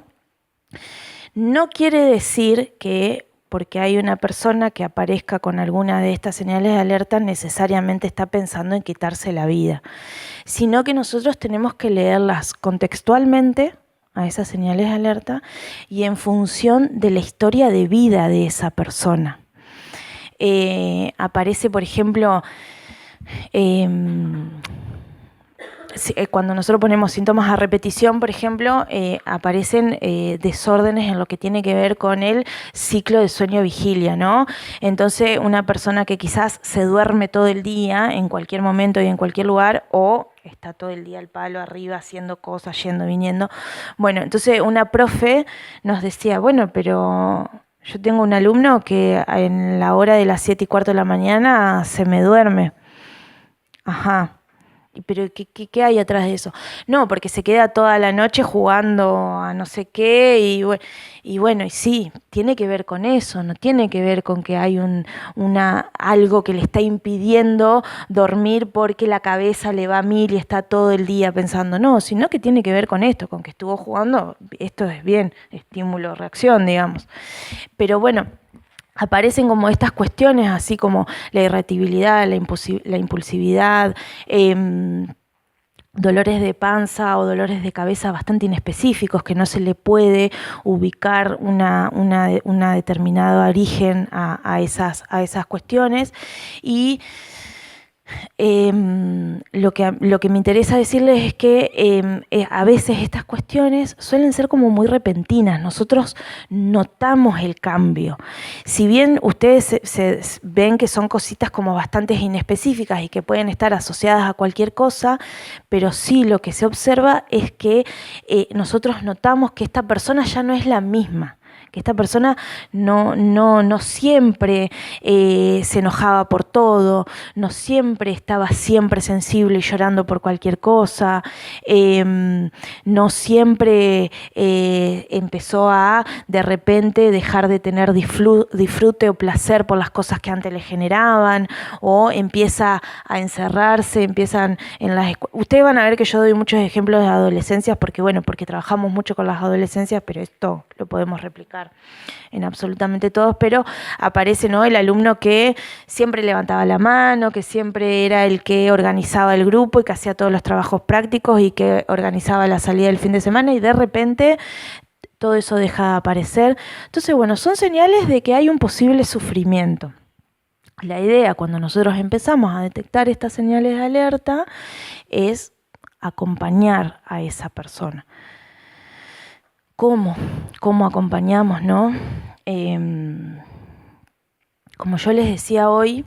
No quiere decir que porque hay una persona que aparezca con alguna de estas señales de alerta necesariamente está pensando en quitarse la vida, sino que nosotros tenemos que leerlas contextualmente a esas señales de alerta y en función de la historia de vida de esa persona. Aparece, por ejemplo, cuando nosotros ponemos síntomas a repetición, por ejemplo, aparecen desórdenes en lo que tiene que ver con el ciclo de sueño-vigilia, ¿no? Entonces, una persona que quizás se duerme todo el día, en cualquier momento y en cualquier lugar, o está todo el día al palo arriba haciendo cosas, yendo, viniendo. Bueno, entonces una profe nos decía, bueno, pero... yo tengo un alumno que en la hora de las 7:15 de la mañana se me duerme. Ajá. ¿Pero qué hay atrás de eso? No, porque se queda toda la noche jugando a no sé qué y bueno, y sí, tiene que ver con eso, no tiene que ver con que hay algo que le está impidiendo dormir porque la cabeza le va a mil y está todo el día pensando, no, sino que tiene que ver con esto, con que estuvo jugando, esto es bien, estímulo-reacción, digamos. Pero bueno, aparecen como estas cuestiones, así como la irritabilidad, la impulsividad, dolores de panza o dolores de cabeza bastante inespecíficos, que no se le puede ubicar una determinado origen a esas cuestiones. Y lo que me interesa decirles es que a veces estas cuestiones suelen ser como muy repentinas. Nosotros notamos el cambio. Si bien ustedes se ven que son cositas como bastante inespecíficas y que pueden estar asociadas a cualquier cosa, pero sí lo que se observa es que nosotros notamos que esta persona ya no es la misma. Que esta persona no siempre se enojaba por todo, no siempre estaba siempre sensible y llorando por cualquier cosa, no siempre empezó a de repente dejar de tener disfrute o placer por las cosas que antes le generaban, o empieza a encerrarse, empiezan en las ustedes van a ver que yo doy muchos ejemplos de adolescencias porque trabajamos mucho con las adolescencias, pero esto lo podemos replicar en absolutamente todos, pero aparece, ¿no?, el alumno que siempre levantaba la mano, que siempre era el que organizaba el grupo y que hacía todos los trabajos prácticos y que organizaba la salida del fin de semana, y de repente todo eso deja de aparecer. Entonces, son señales de que hay un posible sufrimiento. La idea, cuando nosotros empezamos a detectar estas señales de alerta, es acompañar a esa persona. ¿Cómo acompañamos, no? Como yo les decía hoy,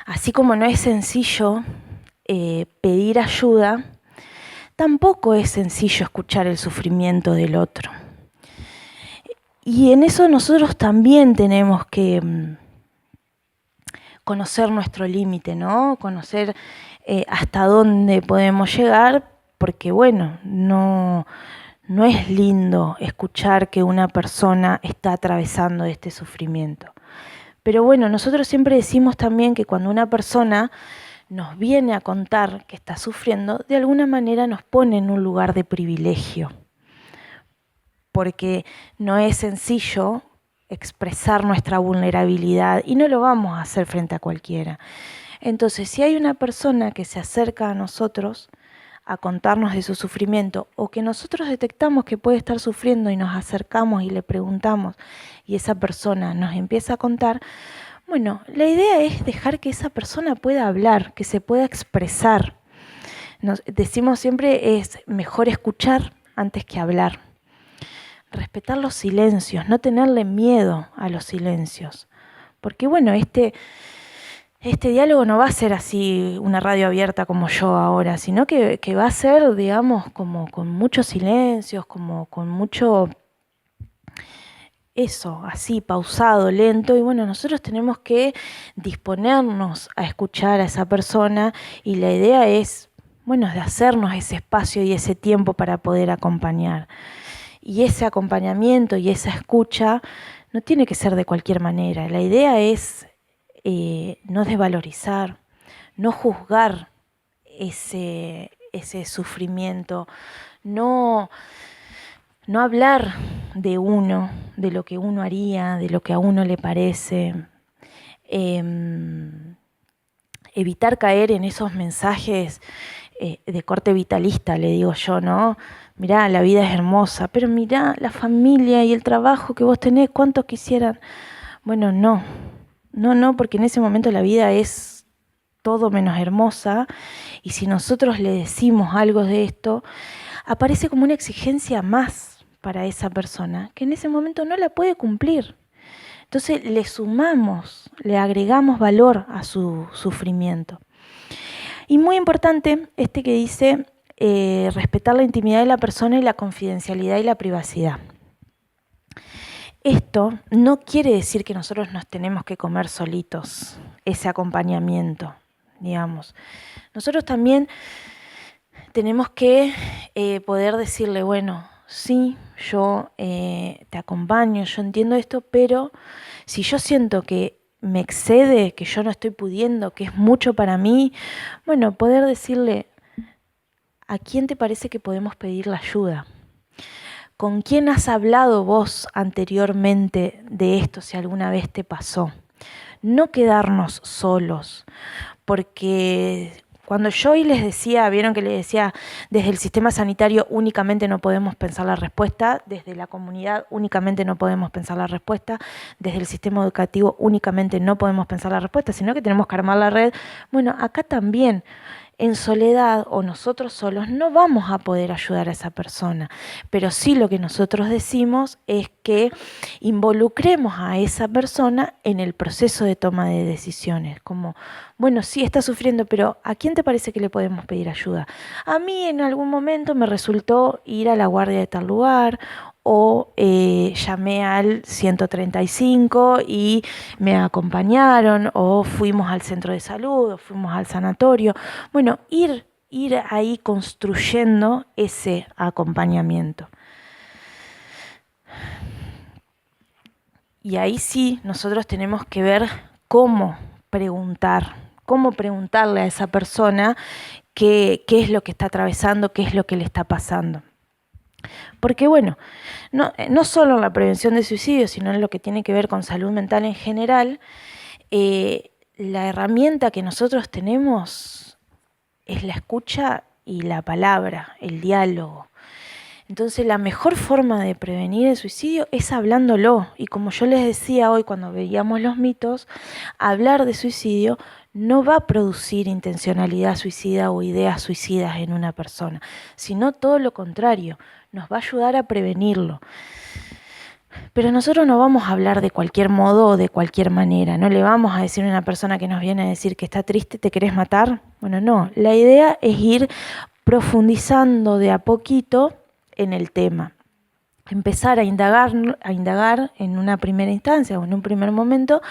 así como no es sencillo pedir ayuda, tampoco es sencillo escuchar el sufrimiento del otro. Y en eso nosotros también tenemos que conocer nuestro límite, ¿no? Conocer hasta dónde podemos llegar, porque no es lindo escuchar que una persona está atravesando este sufrimiento. Pero nosotros siempre decimos también que cuando una persona nos viene a contar que está sufriendo, de alguna manera nos pone en un lugar de privilegio. Porque no es sencillo expresar nuestra vulnerabilidad y no lo vamos a hacer frente a cualquiera. Entonces, si hay una persona que se acerca a nosotros a contarnos de su sufrimiento, o que nosotros detectamos que puede estar sufriendo y nos acercamos y le preguntamos y esa persona nos empieza a contar, la idea es dejar que esa persona pueda hablar, que se pueda expresar. Decimos siempre es mejor escuchar antes que hablar. Respetar los silencios, no tenerle miedo a los silencios. Porque este diálogo no va a ser así una radio abierta como yo ahora, sino que va a ser, digamos, como con muchos silencios, como con mucho eso, así, pausado, lento. Y nosotros tenemos que disponernos a escuchar a esa persona, y la idea es, de hacernos ese espacio y ese tiempo para poder acompañar. Y ese acompañamiento y esa escucha no tiene que ser de cualquier manera. La idea es no desvalorizar, no juzgar ese sufrimiento, no hablar de uno, de lo que uno haría, de lo que a uno le parece, evitar caer en esos mensajes de corte vitalista, le digo yo, ¿no? Mirá, la vida es hermosa, pero mirá la familia y el trabajo que vos tenés, ¿cuántos quisieran? No, porque en ese momento la vida es todo menos hermosa, y si nosotros le decimos algo de esto, aparece como una exigencia más para esa persona, que en ese momento no la puede cumplir. Entonces le agregamos valor a su sufrimiento. Y muy importante que dice respetar la intimidad de la persona y la confidencialidad y la privacidad. Esto no quiere decir que nosotros nos tenemos que comer solitos ese acompañamiento, digamos. Nosotros también tenemos que poder decirle, sí, yo te acompaño, yo entiendo esto, pero si yo siento que me excede, que yo no estoy pudiendo, que es mucho para mí, poder decirle, ¿a quién te parece que podemos pedir la ayuda? ¿Con quién has hablado vos anteriormente de esto, si alguna vez te pasó? No quedarnos solos, porque Cuando yo hoy les decía, vieron que les decía, desde el sistema sanitario únicamente no podemos pensar la respuesta, desde la comunidad únicamente no podemos pensar la respuesta, desde el sistema educativo únicamente no podemos pensar la respuesta, sino que tenemos que armar la red. Bueno, acá también, en soledad o nosotros solos, no vamos a poder ayudar a esa persona, pero sí lo que nosotros decimos es que involucremos a esa persona en el proceso de toma de decisiones, como, bueno, sí está sufriendo, pero ¿a quién te parece que le podemos pedir ayuda? A mí en algún momento me resultó ir a la guardia de tal lugar, o llamé al 135 y me acompañaron, o fuimos al centro de salud, o fuimos al sanatorio. Bueno, ir ahí construyendo ese acompañamiento. Y ahí sí nosotros tenemos que ver cómo preguntarle a esa persona qué es lo que está atravesando, qué es lo que le está pasando. Porque bueno, no solo en la prevención de suicidio, sino en lo que tiene que ver con salud mental en general, la herramienta que nosotros tenemos es la escucha y la palabra, el diálogo. Entonces la mejor forma de prevenir el suicidio es hablándolo. Y como yo les decía hoy cuando veíamos los mitos, hablar de suicidio no va a producir intencionalidad suicida o ideas suicidas en una persona, sino todo lo contrario, nos va a ayudar a prevenirlo. Pero nosotros no vamos a hablar de cualquier modo o de cualquier manera, no le vamos a decir a una persona que nos viene a decir que está triste, ¿te querés matar? Bueno, no, la idea es ir profundizando de a poquito en el tema. Empezar a indagar en una primera instancia o en un primer momento,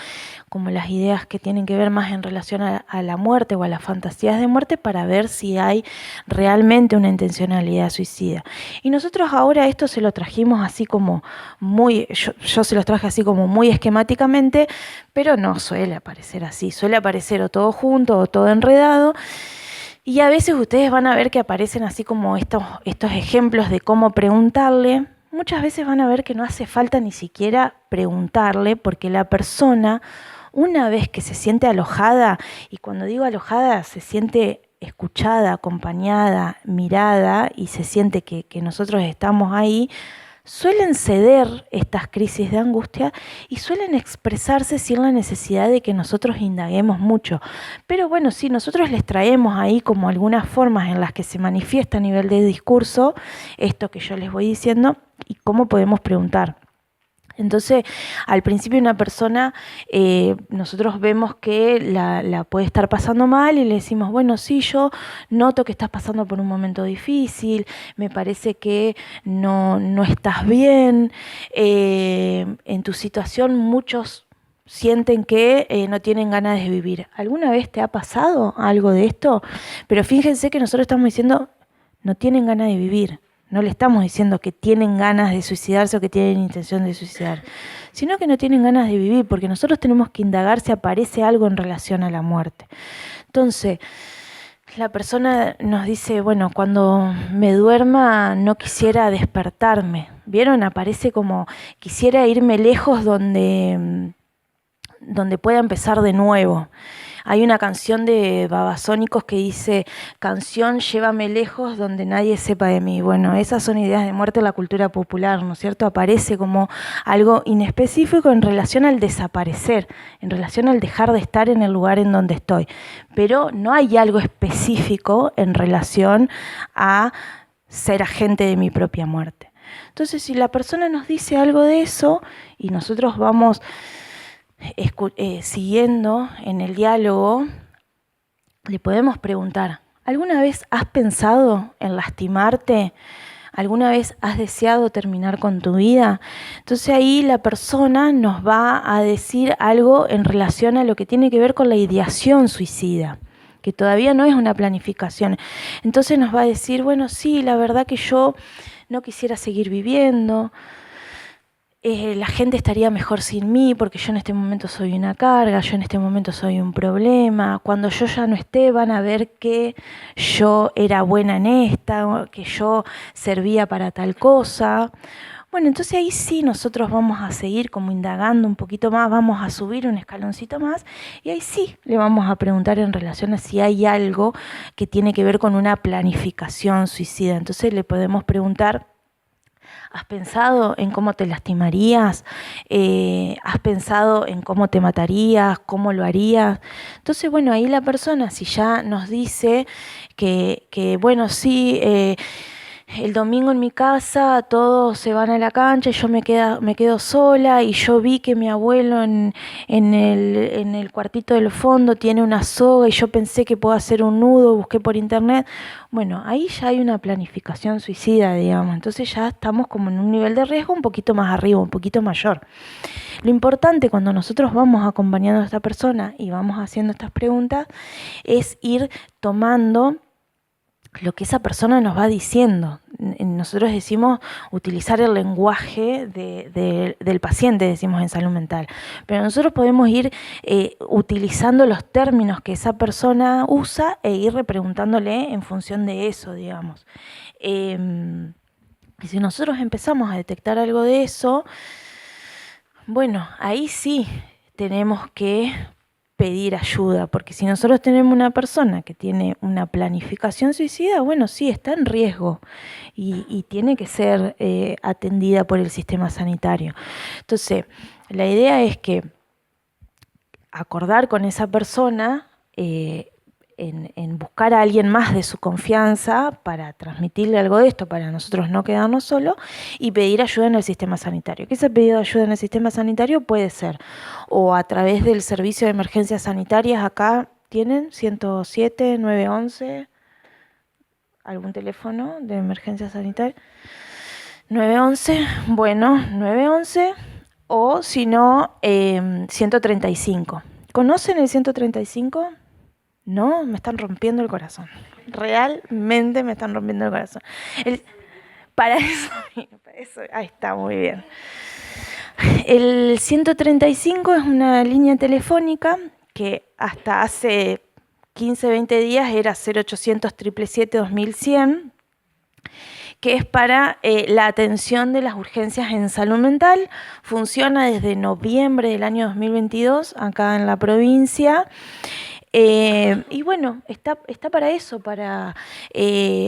como las ideas que tienen que ver más en relación a la muerte o a las fantasías de muerte, para ver si hay realmente una intencionalidad suicida. Y nosotros ahora esto se lo trajimos así como muy, yo se los traje así como muy esquemáticamente, pero no suele aparecer así, suele aparecer o todo junto o todo enredado. Y a veces ustedes van a ver que aparecen así como estos ejemplos de cómo preguntarle. Muchas veces van a ver que no hace falta ni siquiera preguntarle, porque la persona, una vez que se siente alojada, y cuando digo alojada, se siente escuchada, acompañada, mirada, y se siente que nosotros estamos ahí, suelen ceder estas crisis de angustia y suelen expresarse sin la necesidad de que nosotros indaguemos mucho. Pero bueno, sí, nosotros les traemos ahí como algunas formas en las que se manifiesta a nivel de discurso esto que yo les voy diciendo y cómo podemos preguntar. Entonces, al principio una persona, nosotros vemos que la puede estar pasando mal y le decimos, bueno, sí, yo noto que estás pasando por un momento difícil, me parece que no estás bien, en tu situación muchos sienten que no tienen ganas de vivir. ¿Alguna vez te ha pasado algo de esto? Pero fíjense que nosotros estamos diciendo, no tienen ganas de vivir. No le estamos diciendo que tienen ganas de suicidarse o que tienen intención de suicidar, sino que no tienen ganas de vivir, porque nosotros tenemos que indagar si aparece algo en relación a la muerte. Entonces, la persona nos dice, bueno, cuando me duerma no quisiera despertarme. ¿Vieron? Aparece como, quisiera irme lejos donde pueda empezar de nuevo. Hay una canción de Babasónicos que dice, canción, llévame lejos donde nadie sepa de mí. Bueno, esas son ideas de muerte en la cultura popular, ¿no es cierto? Aparece como algo inespecífico en relación al desaparecer, en relación al dejar de estar en el lugar en donde estoy. Pero no hay algo específico en relación a ser agente de mi propia muerte. Entonces, si la persona nos dice algo de eso y nosotros vamos siguiendo en el diálogo, le podemos preguntar, ¿alguna vez has pensado en lastimarte? ¿Alguna vez has deseado terminar con tu vida? Entonces ahí la persona nos va a decir algo en relación a lo que tiene que ver con la ideación suicida, que todavía no es una planificación. Entonces nos va a decir, bueno, sí, la verdad que yo no quisiera seguir viviendo, la gente estaría mejor sin mí porque yo en este momento soy una carga, yo en este momento soy un problema. Cuando yo ya no esté van a ver que yo era buena en esta, que yo servía para tal cosa. Bueno, entonces ahí sí nosotros vamos a seguir como indagando un poquito más, vamos a subir un escaloncito más y ahí sí le vamos a preguntar en relación a si hay algo que tiene que ver con una planificación suicida. Entonces le podemos preguntar: ¿has pensado en cómo te lastimarías? ¿Has pensado en cómo te matarías? ¿Cómo lo harías? Entonces, bueno, ahí la persona, si ya nos dice que bueno, sí, el domingo en mi casa todos se van a la cancha y yo me quedo sola, y yo vi que mi abuelo en el cuartito del fondo tiene una soga y yo pensé que puedo hacer un nudo, busqué por internet. Bueno, ahí ya hay una planificación suicida, digamos. Entonces ya estamos como en un nivel de riesgo un poquito más arriba, un poquito mayor. Lo importante cuando nosotros vamos acompañando a esta persona y vamos haciendo estas preguntas es ir tomando lo que esa persona nos va diciendo. Nosotros decimos utilizar el lenguaje del paciente, decimos en salud mental, pero nosotros podemos ir utilizando los términos que esa persona usa e ir repreguntándole en función de eso, digamos. Y si nosotros empezamos a detectar algo de eso, bueno, ahí sí tenemos que pedir ayuda, porque si nosotros tenemos una persona que tiene una planificación suicida, bueno, sí, está en riesgo y tiene que ser atendida por el sistema sanitario. Entonces, la idea es que acordar con esa persona en buscar a alguien más de su confianza para transmitirle algo de esto, para nosotros no quedarnos solos, y pedir ayuda en el sistema sanitario. Que ese pedido de ayuda en el sistema sanitario puede ser o a través del servicio de emergencias sanitarias. Acá tienen 107, 911, algún teléfono de emergencia sanitaria. 911, bueno, 911, o si no, 135. ¿Conocen el 135? No, me están rompiendo el corazón. Realmente me están rompiendo el corazón. Para eso, ahí está, muy bien. El 135 es una línea telefónica que hasta hace 15, 20 días era 0800 777 2100, que es para la atención de las urgencias en salud mental. Funciona desde noviembre del año 2022 acá en la provincia. Y bueno, está para eso, para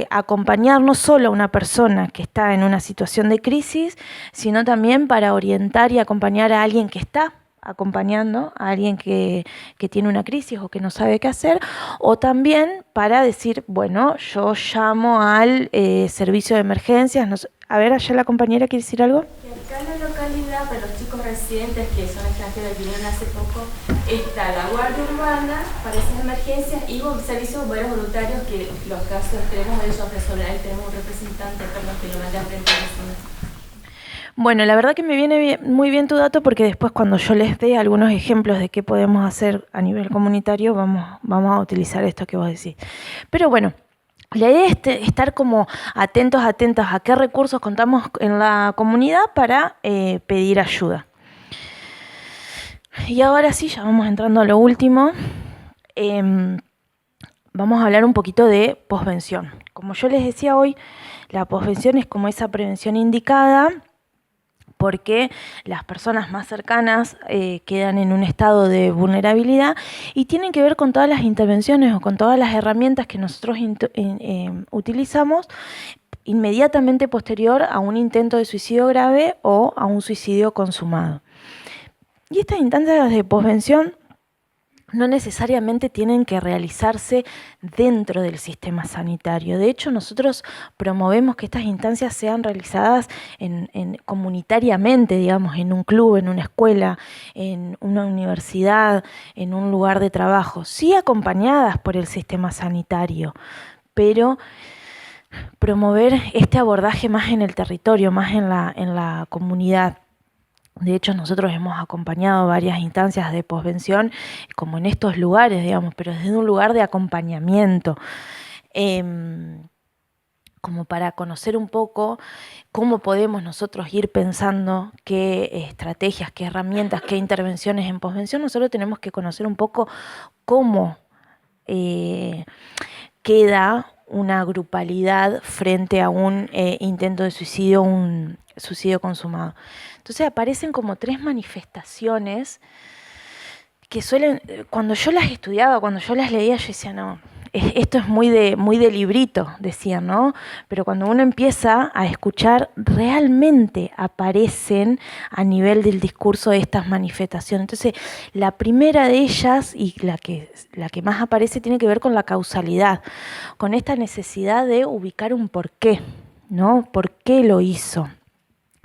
acompañar no solo a una persona que está en una situación de crisis, sino también para orientar y acompañar a alguien que está acompañando, a alguien que tiene una crisis o que no sabe qué hacer, o también para decir, bueno, yo llamo al servicio de emergencias. No sé, a ver, allá la compañera quiere decir algo. Acá en la localidad, para los chicos residentes que son extranjeros que vinieron hace poco, está la Guardia Urbana para esas emergencias y un servicio de bomberos voluntarios que los casos tenemos de ellos resolver. Tenemos un representante, perdón, que lo mandé a frente a la. Bueno, la verdad que me viene muy bien tu dato, porque después cuando yo les dé algunos ejemplos de qué podemos hacer a nivel comunitario, vamos a utilizar esto que vos decís. Pero bueno, la idea es estar como atentos a qué recursos contamos en la comunidad para pedir ayuda. Y ahora sí, ya vamos entrando a lo último. Vamos a hablar un poquito de posvención. Como yo les decía hoy, la posvención es como esa prevención indicada, porque las personas más cercanas quedan en un estado de vulnerabilidad y tienen que ver con todas las intervenciones o con todas las herramientas que nosotros utilizamos inmediatamente posterior a un intento de suicidio grave o a un suicidio consumado. Y estas instancias de posvención no necesariamente tienen que realizarse dentro del sistema sanitario. De hecho, nosotros promovemos que estas instancias sean realizadas comunitariamente, digamos, en un club, en una escuela, en una universidad, en un lugar de trabajo, sí acompañadas por el sistema sanitario, pero promover este abordaje más en el territorio, más en la comunidad. De hecho, nosotros hemos acompañado varias instancias de posvención como en estos lugares, digamos, pero desde un lugar de acompañamiento, como para conocer un poco cómo podemos nosotros ir pensando qué estrategias, qué herramientas, qué intervenciones en posvención. Nosotros tenemos que conocer un poco cómo queda una grupalidad frente a un intento de suicidio, un suicidio consumado. Entonces aparecen como 3 manifestaciones que suelen, cuando yo las estudiaba, cuando yo las leía, yo decía, no, esto es muy de librito, decían, ¿no? Pero cuando uno empieza a escuchar, realmente aparecen a nivel del discurso estas manifestaciones. Entonces, la primera de ellas, y la que más aparece, tiene que ver con la causalidad, con esta necesidad de ubicar un porqué, ¿no? ¿Por qué lo hizo?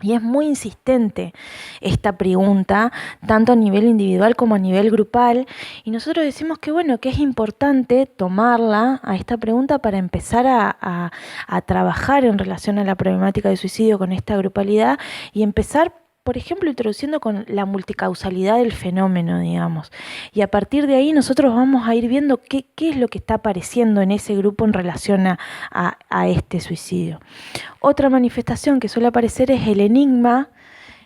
Y es muy insistente esta pregunta, tanto a nivel individual como a nivel grupal, y nosotros decimos que bueno, que es importante tomarla a esta pregunta para empezar a trabajar en relación a la problemática de suicidio con esta grupalidad y empezar, por ejemplo, introduciendo con la multicausalidad del fenómeno, digamos. Y a partir de ahí nosotros vamos a ir viendo qué es lo que está apareciendo en ese grupo en relación a este suicidio. Otra manifestación que suele aparecer es el enigma,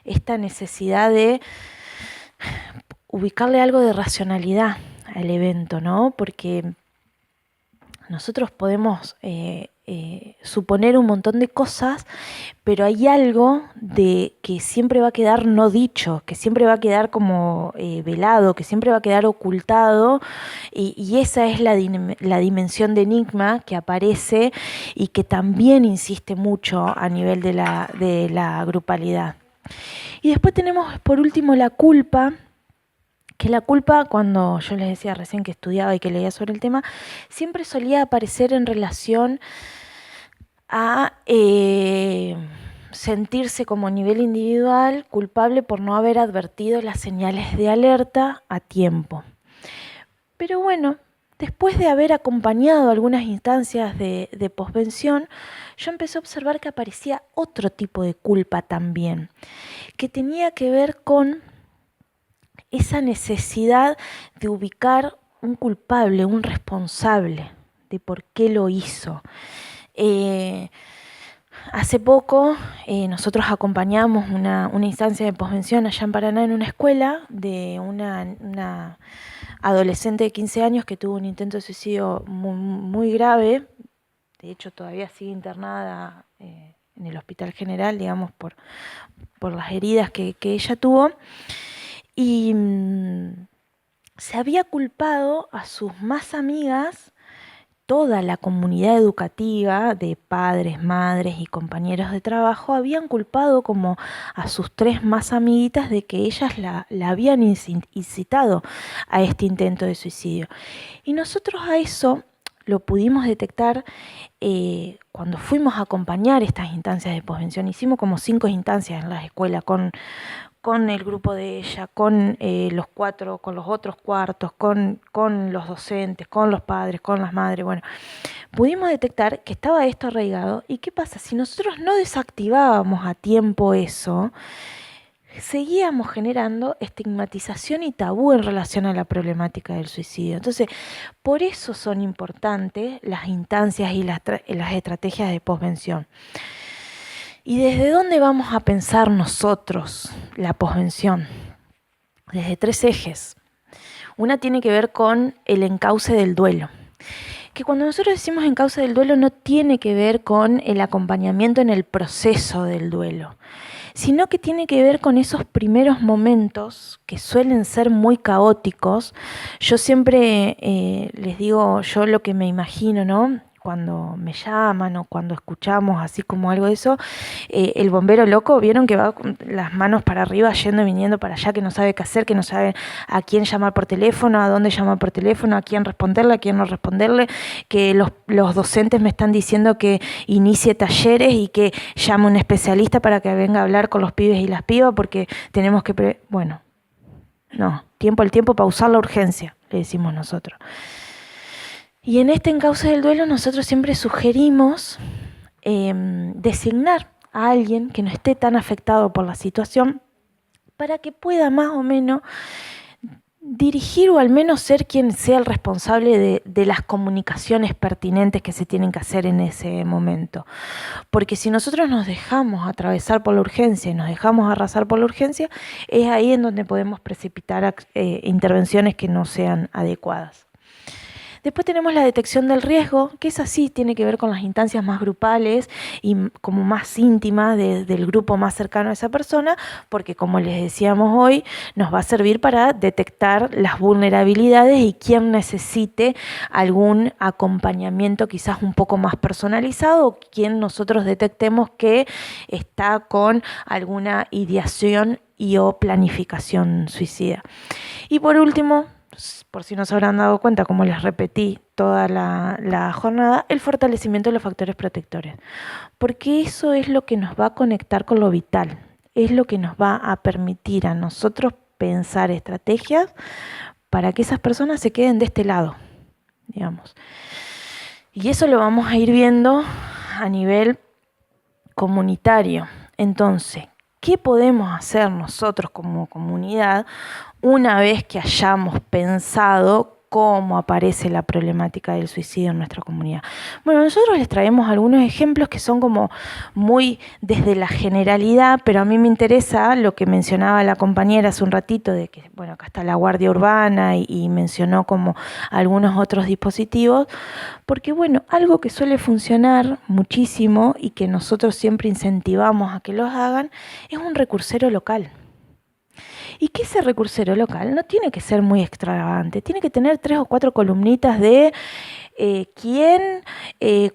esta necesidad de ubicarle algo de racionalidad al evento, ¿no? Porque nosotros podemos suponer un montón de cosas, pero hay algo de que siempre va a quedar no dicho, que siempre va a quedar como velado, que siempre va a quedar ocultado, y esa es la dimensión de enigma que aparece y que también insiste mucho a nivel de la grupalidad. Y después tenemos por último la culpa, que la culpa, cuando yo les decía recién que estudiaba y que leía sobre el tema, siempre solía aparecer en relación a sentirse como a nivel individual culpable por no haber advertido las señales de alerta a tiempo. Pero bueno, después de haber acompañado algunas instancias de posvención, yo empecé a observar que aparecía otro tipo de culpa también, que tenía que ver con esa necesidad de ubicar un culpable, un responsable de por qué lo hizo. Hace poco nosotros acompañamos una instancia de posvención allá en Paraná en una escuela de una adolescente de 15 años que tuvo un intento de suicidio muy grave. De hecho, todavía sigue internada en el Hospital General, digamos, por las heridas que ella tuvo. Y se había culpado a sus más amigas, toda la comunidad educativa de padres, madres y compañeros de trabajo, habían culpado como a sus 3 más amiguitas de que ellas la habían incitado a este intento de suicidio. Y nosotros a eso lo pudimos detectar cuando fuimos a acompañar estas instancias de posvención. Hicimos como 5 instancias en la escuela con el grupo de ella, con los 4, con los otros cuartos, con los docentes, con los padres, con las madres. Bueno, pudimos detectar que estaba esto arraigado. ¿Y qué pasa? Si nosotros no desactivábamos a tiempo eso, seguíamos generando estigmatización y tabú en relación a la problemática del suicidio. Entonces, por eso son importantes las instancias y las estrategias de posvención. ¿Y desde dónde vamos a pensar nosotros la posvención? Desde 3 ejes. Una tiene que ver con el encauce del duelo. Que cuando nosotros decimos encauce del duelo no tiene que ver con el acompañamiento en el proceso del duelo, sino que tiene que ver con esos primeros momentos que suelen ser muy caóticos. Yo siempre les digo yo lo que me imagino, ¿no? Cuando me llaman o cuando escuchamos así como algo de eso, el bombero loco, vieron que va con las manos para arriba, yendo y viniendo para allá, que no sabe qué hacer, que no sabe a quién llamar por teléfono, a dónde llamar por teléfono, a quién responderle, a quién no responderle, que los docentes me están diciendo que inicie talleres y que llame un especialista para que venga a hablar con los pibes y las pibas porque tenemos que... Bueno, no, tiempo al tiempo, pausar la urgencia, le decimos nosotros. Y en este encauce del duelo nosotros siempre sugerimos designar a alguien que no esté tan afectado por la situación para que pueda más o menos dirigir o al menos ser quien sea el responsable de las comunicaciones pertinentes que se tienen que hacer en ese momento. Porque si nosotros nos dejamos atravesar por la urgencia y nos dejamos arrasar por la urgencia, es ahí en donde podemos precipitar intervenciones que no sean adecuadas. Después tenemos la detección del riesgo, que es así, tiene que ver con las instancias más grupales y como más íntimas del grupo más cercano a esa persona, porque como les decíamos hoy, nos va a servir para detectar las vulnerabilidades y quién necesite algún acompañamiento quizás un poco más personalizado, o quien nosotros detectemos que está con alguna ideación y o planificación suicida. Y por último, por si no se habrán dado cuenta, como les repetí toda la jornada, el fortalecimiento de los factores protectores. Porque eso es lo que nos va a conectar con lo vital, es lo que nos va a permitir a nosotros pensar estrategias para que esas personas se queden de este lado, digamos. Y eso lo vamos a ir viendo a nivel comunitario. Entonces, ¿qué podemos hacer nosotros como comunidad una vez que hayamos pensado cómo aparece la problemática del suicidio en nuestra comunidad? Bueno, nosotros les traemos algunos ejemplos que son como muy desde la generalidad, pero a mí me interesa lo que mencionaba la compañera hace un ratito, de que, bueno, acá está la Guardia Urbana y mencionó como algunos otros dispositivos, porque, bueno, algo que suele funcionar muchísimo y que nosotros siempre incentivamos a que los hagan es un recursero local. Y que ese recursero local no tiene que ser muy extravagante, tiene que tener 3 o 4 columnitas de quién,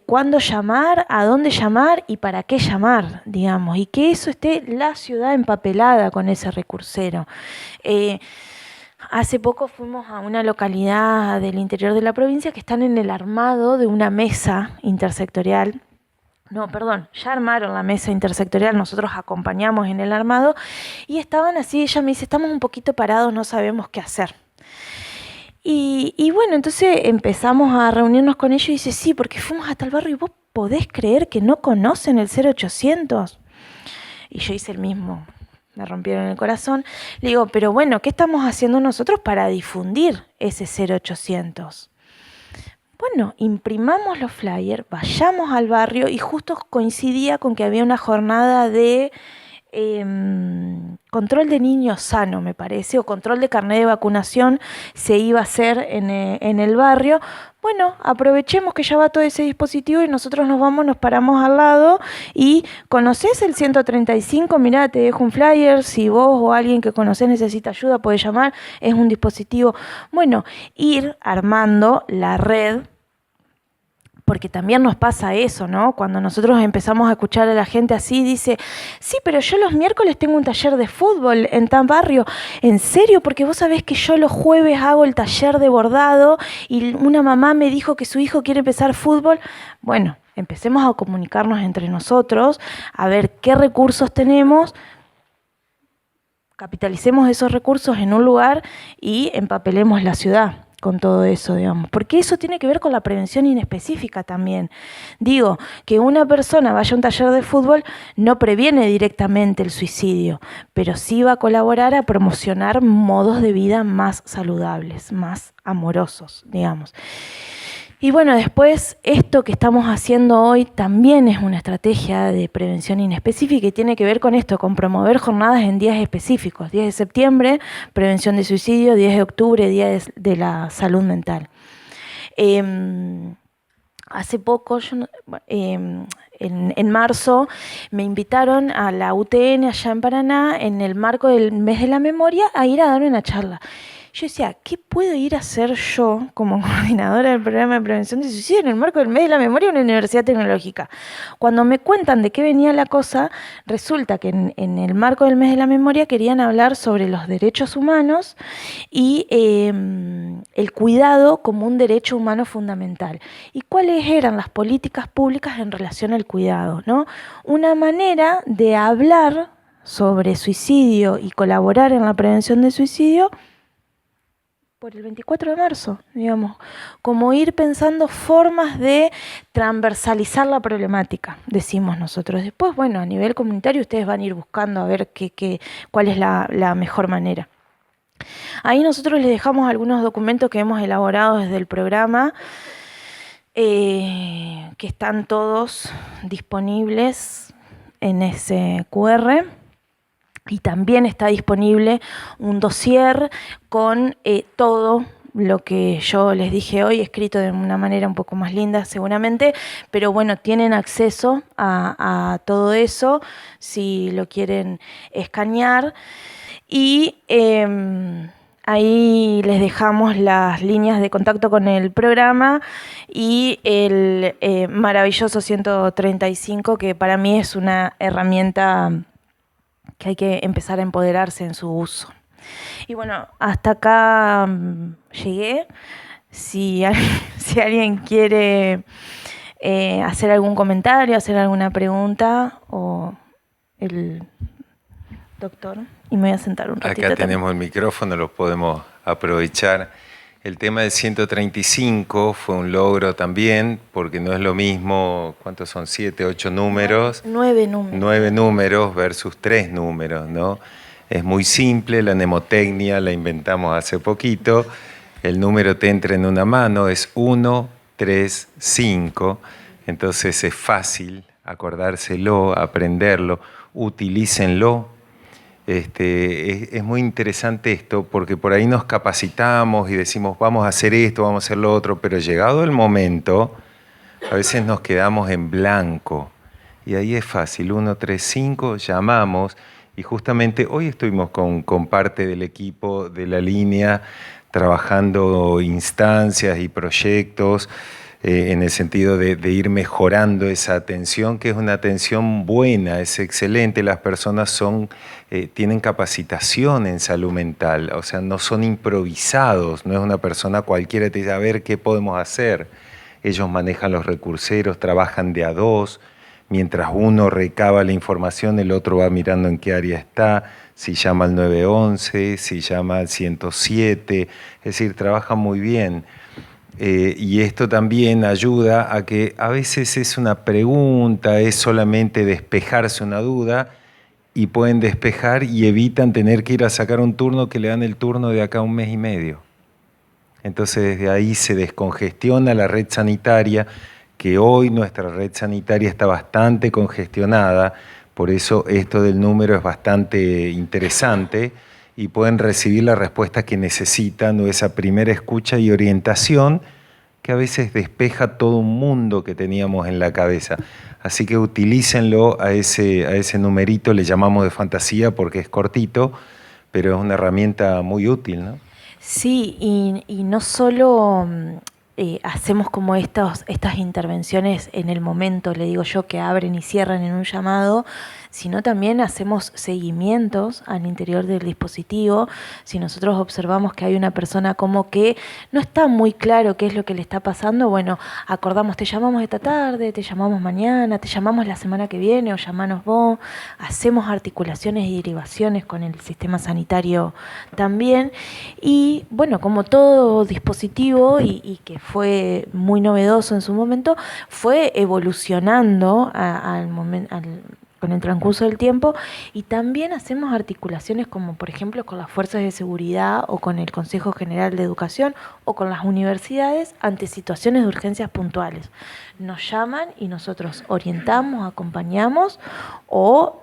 cuándo llamar, a dónde llamar y para qué llamar, digamos, y que eso esté la ciudad empapelada con ese recursero. Hace poco fuimos a una localidad del interior de la provincia que están en el armado de una mesa intersectorial. No, perdón, ya armaron la mesa intersectorial, nosotros acompañamos en el armado y estaban así, ella me dice, estamos un poquito parados, no sabemos qué hacer. Y bueno, entonces empezamos a reunirnos con ellos y dice, sí, porque fuimos hasta el barrio y vos podés creer que no conocen el 0800. Y yo hice el mismo, me rompieron el corazón. Le digo, pero bueno, ¿qué estamos haciendo nosotros para difundir ese 0800? Bueno, imprimamos los flyers, vayamos al barrio y justo coincidía con que había una jornada de control de niños sano, me parece, o control de carnet de vacunación se iba a hacer en el barrio. Bueno, aprovechemos que ya va todo ese dispositivo y nosotros nos paramos al lado y ¿conocés el 135? Mirá, te dejo un flyer, si vos o alguien que conocés necesita ayuda podés llamar, es un dispositivo. Bueno, ir armando la red, porque también nos pasa eso, ¿no? Cuando nosotros empezamos a escuchar a la gente así, dice, sí, pero yo los miércoles tengo un taller de fútbol en tal barrio. ¿En serio? Porque vos sabés que yo los jueves hago el taller de bordado y una mamá me dijo que su hijo quiere empezar fútbol. Bueno, empecemos a comunicarnos entre nosotros, a ver qué recursos tenemos, capitalicemos esos recursos en un lugar y empapelemos la ciudad con todo eso, digamos, porque eso tiene que ver con la prevención inespecífica también. Digo, que una persona vaya a un taller de fútbol no previene directamente el suicidio, pero sí va a colaborar a promocionar modos de vida más saludables, más amorosos, digamos. Y bueno, después esto que estamos haciendo hoy también es una estrategia de prevención inespecífica y tiene que ver con esto, con promover jornadas en días específicos. 10 de septiembre, prevención de suicidio, 10 de octubre, Día de la Salud Mental. Hace poco, en marzo, me invitaron a la UTN allá en Paraná, en el marco del Mes de la Memoria, a ir a dar una charla. Yo decía, ¿qué puedo ir a hacer yo como coordinadora del programa de prevención de suicidio en el marco del Mes de la Memoria en una universidad tecnológica? Cuando me cuentan de qué venía la cosa, resulta que en el marco del Mes de la Memoria querían hablar sobre los derechos humanos y el cuidado como un derecho humano fundamental. ¿Y cuáles eran las políticas públicas en relación al cuidado, ¿no? Una manera de hablar sobre suicidio y colaborar en la prevención de suicidio por el 24 de marzo, digamos, como ir pensando formas de transversalizar la problemática, decimos nosotros. Después, bueno, a nivel comunitario ustedes van a ir buscando a ver cuál es la mejor manera. Ahí nosotros les dejamos algunos documentos que hemos elaborado desde el programa, que están todos disponibles en ese QR. Y también está disponible un dossier con todo lo que yo les dije hoy, escrito de una manera un poco más linda seguramente, pero bueno, tienen acceso a todo eso si lo quieren escanear. Y ahí les dejamos las líneas de contacto con el programa y el maravilloso 135, que para mí es una herramienta que hay que empezar a empoderarse en su uso. Y bueno, hasta acá llegué. Si alguien quiere hacer algún comentario, hacer alguna pregunta, o el doctor, y me voy a sentar un ratito. Acá tenemos el micrófono, lo podemos aprovechar. El tema del 135 fue un logro también, porque no es lo mismo, ¿cuántos son? 7, 8 números. 9 números. 9 números versus 3 números, ¿no? Es muy simple, la mnemotecnia la inventamos hace poquito. El número te entra en una mano, es 1, 3, 5. Entonces es fácil acordárselo, aprenderlo, utilícenlo. Es muy interesante esto, porque por ahí nos capacitamos y decimos vamos a hacer esto, vamos a hacer lo otro, pero llegado el momento, a veces nos quedamos en blanco. Y ahí es fácil, 1, 3, 5, llamamos. Y justamente hoy estuvimos con parte del equipo de la línea trabajando instancias y proyectos en el sentido de ir mejorando esa atención, que es una atención buena, es excelente. Las personas tienen capacitación en salud mental, o sea, no son improvisados, no es una persona cualquiera que te dice, a ver, ¿qué podemos hacer? Ellos manejan los recurseros, trabajan de a dos. Mientras uno recaba la información, el otro va mirando en qué área está, si llama al 911, si llama al 107, es decir, trabajan muy bien. Y esto también ayuda a que a veces es una pregunta, es solamente despejarse una duda, y pueden despejar y evitan tener que ir a sacar un turno que le dan el turno de acá a 1 mes y medio. Entonces desde ahí se descongestiona la red sanitaria, que hoy nuestra red sanitaria está bastante congestionada, por eso esto del número es bastante interesante y pueden recibir la respuesta que necesitan o esa primera escucha y orientación que a veces despeja todo un mundo que teníamos en la cabeza. Así que utilícenlo a ese numerito, le llamamos de fantasía porque es cortito, pero es una herramienta muy útil, ¿no? Sí, y no solo hacemos como estas intervenciones en el momento, le digo yo, que abren y cierran en un llamado, sino también hacemos seguimientos al interior del dispositivo. Si nosotros observamos que hay una persona como que no está muy claro qué es lo que le está pasando, bueno, acordamos, te llamamos esta tarde, te llamamos mañana, te llamamos la semana que viene o llamanos vos, hacemos articulaciones y derivaciones con el sistema sanitario también. Y bueno, como todo dispositivo y que fue muy novedoso en su momento, fue evolucionando con el transcurso del tiempo, y también hacemos articulaciones como por ejemplo con las fuerzas de seguridad o con el Consejo General de Educación o con las universidades ante situaciones de urgencias puntuales. Nos llaman y nosotros orientamos, acompañamos o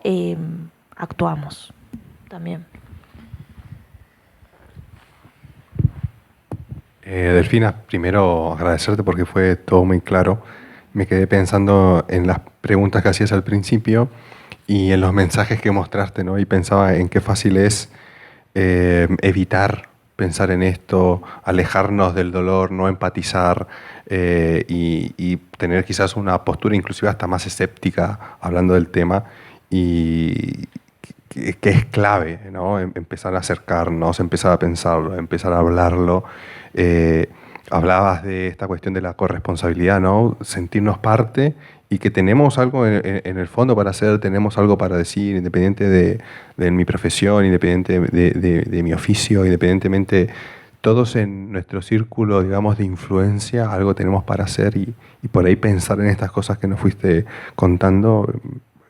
actuamos también. Delfina, primero agradecerte porque fue todo muy claro. Me quedé pensando en las preguntas que hacías al principio y en los mensajes que mostraste, ¿no? Y pensaba en qué fácil es evitar pensar en esto, alejarnos del dolor, no empatizar y tener quizás una postura inclusive hasta más escéptica hablando del tema, y que es clave, ¿no? Empezar a acercarnos, empezar a pensarlo, empezar a hablarlo. Hablabas de esta cuestión de la corresponsabilidad, ¿no? Sentirnos parte y que tenemos algo en el fondo para hacer, tenemos algo para decir, independiente de mi profesión, independiente de mi oficio, independientemente, todos en nuestro círculo, digamos, de influencia, algo tenemos para hacer, y por ahí pensar en estas cosas que nos fuiste contando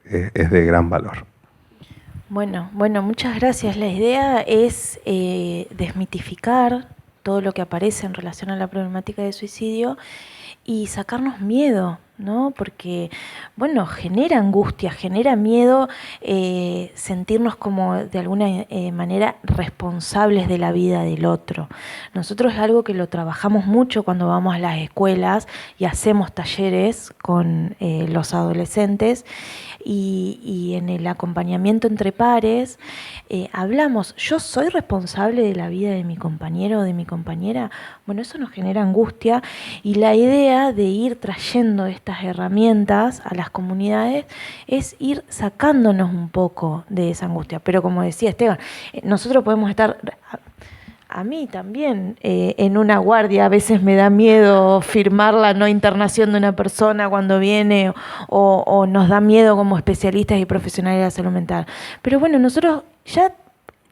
es de gran valor. Bueno, muchas gracias. La idea es desmitificar todo lo que aparece en relación a la problemática de suicidio y sacarnos miedo ¿no? Porque, bueno, genera angustia, genera miedo sentirnos como de alguna manera responsables de la vida del otro. Nosotros es algo que lo trabajamos mucho cuando vamos a las escuelas y hacemos talleres con los adolescentes y en el acompañamiento entre pares hablamos, ¿yo soy responsable de la vida de mi compañero o de mi compañera? Bueno, eso nos genera angustia y la idea de ir trayendo estas herramientas a las comunidades es ir sacándonos un poco de esa angustia. Pero como decía Esteban, nosotros podemos estar... A mí también, en una guardia, a veces me da miedo firmar la no internación de una persona cuando viene o nos da miedo como especialistas y profesionales de la salud mental. Pero bueno, nosotros ya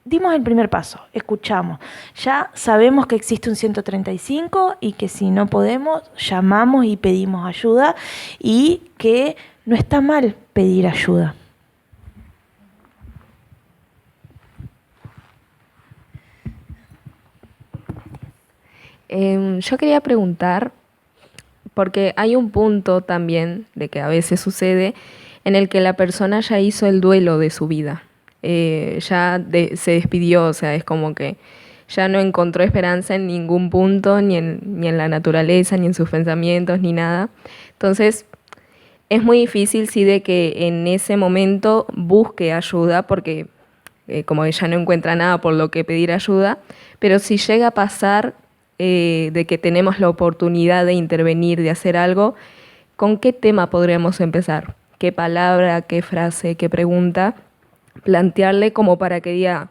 dimos el primer paso, escuchamos. Ya sabemos que existe un 135 y que si no podemos, llamamos y pedimos ayuda y que no está mal pedir ayuda. Yo quería preguntar, porque hay un punto también de que a veces sucede en el que la persona ya hizo el duelo de su vida, se despidió, o sea, es como que ya no encontró esperanza en ningún punto, ni en la naturaleza, ni en sus pensamientos, ni nada. Entonces, es muy difícil, sí, de que en ese momento busque ayuda, porque como ella no encuentra nada por lo que pedir ayuda, pero si llega a pasar de que tenemos la oportunidad de intervenir, de hacer algo, ¿con qué tema podríamos empezar? ¿Qué palabra, qué frase, qué pregunta plantearle como para que diga?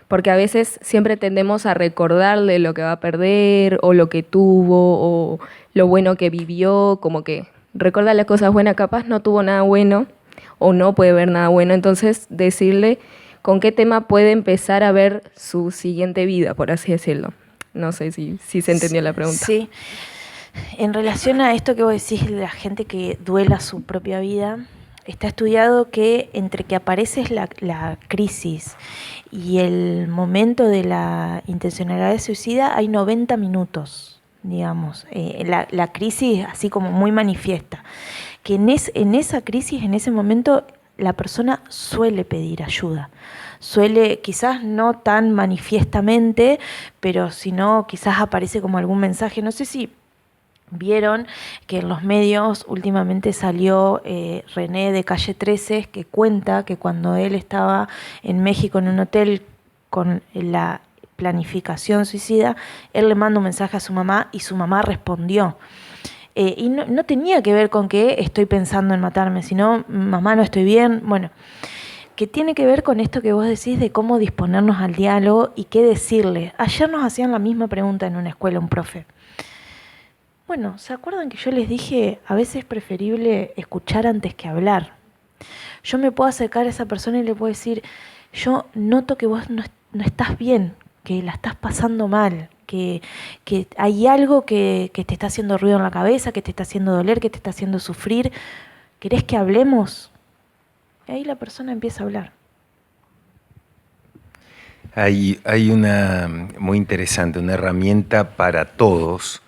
Porque a veces siempre tendemos a recordarle lo que va a perder o lo que tuvo o lo bueno que vivió, como que recuerda las cosas buenas, capaz no tuvo nada bueno o no puede ver nada bueno, entonces decirle con qué tema puede empezar a ver su siguiente vida, por así decirlo. No sé si se entendió la pregunta. Sí. En relación a esto que vos decís, la gente que duela su propia vida, está estudiado que entre que aparece la crisis y el momento de la intencionalidad de suicida hay 90 minutos, digamos. La crisis así como muy manifiesta. Que en esa crisis, en ese momento, la persona suele pedir ayuda. Suele, quizás no tan manifiestamente, pero si no, quizás aparece como algún mensaje. No sé si vieron que en los medios últimamente salió René de Calle 13, que cuenta que cuando él estaba en México en un hotel con la planificación suicida, él le manda un mensaje a su mamá y su mamá respondió. Y no tenía que ver con que estoy pensando en matarme, sino mamá, no estoy bien. Bueno, que tiene que ver con esto que vos decís de cómo disponernos al diálogo y qué decirle. Ayer nos hacían la misma pregunta en una escuela, un profe. Bueno, ¿se acuerdan que yo les dije, a veces es preferible escuchar antes que hablar? Yo me puedo acercar a esa persona y le puedo decir, yo noto que vos no estás bien, que la estás pasando mal, que hay algo que te está haciendo ruido en la cabeza, que te está haciendo doler, que te está haciendo sufrir. ¿Querés que hablemos? Y ahí la persona empieza a hablar. Hay una muy interesante, una herramienta para todos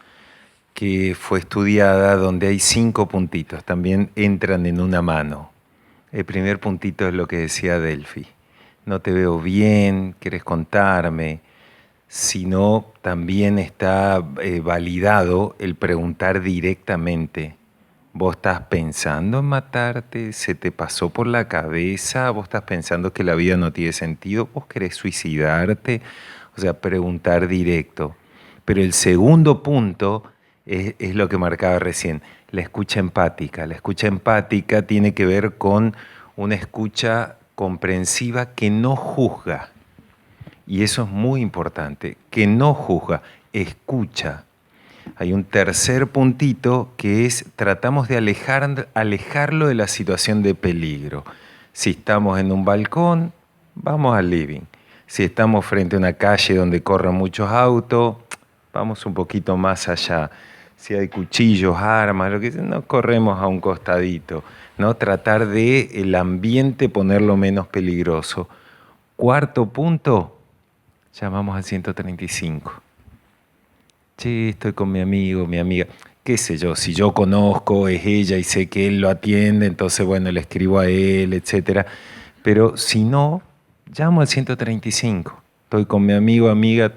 que fue estudiada donde hay 5 puntitos, también entran en una mano. El primer puntito es lo que decía Delphi. No te veo bien, ¿querés contarme? Sino también está validado el preguntar directamente. ¿Vos estás pensando en matarte? ¿Se te pasó por la cabeza? ¿Vos estás pensando que la vida no tiene sentido? ¿Vos querés suicidarte? O sea, preguntar directo. Pero el segundo punto es lo que marcaba recién, la escucha empática. La escucha empática tiene que ver con una escucha comprensiva que no juzga. Y eso es muy importante, que no juzga, escucha. Hay un tercer puntito que es, tratamos de alejarlo de la situación de peligro. Si estamos en un balcón, vamos al living. Si estamos frente a una calle donde corren muchos autos, vamos un poquito más allá. Si hay cuchillos, armas, lo que sea, no corremos a un costadito, ¿no? Tratar de el ambiente ponerlo menos peligroso. Cuarto punto, llamamos al 135. Che, estoy con mi amigo, mi amiga. qué sé yo, si yo conozco, es ella y sé que él lo atiende, entonces bueno, le escribo a él, etcétera. Pero si no, llamo al 135. Estoy con mi amigo, amiga,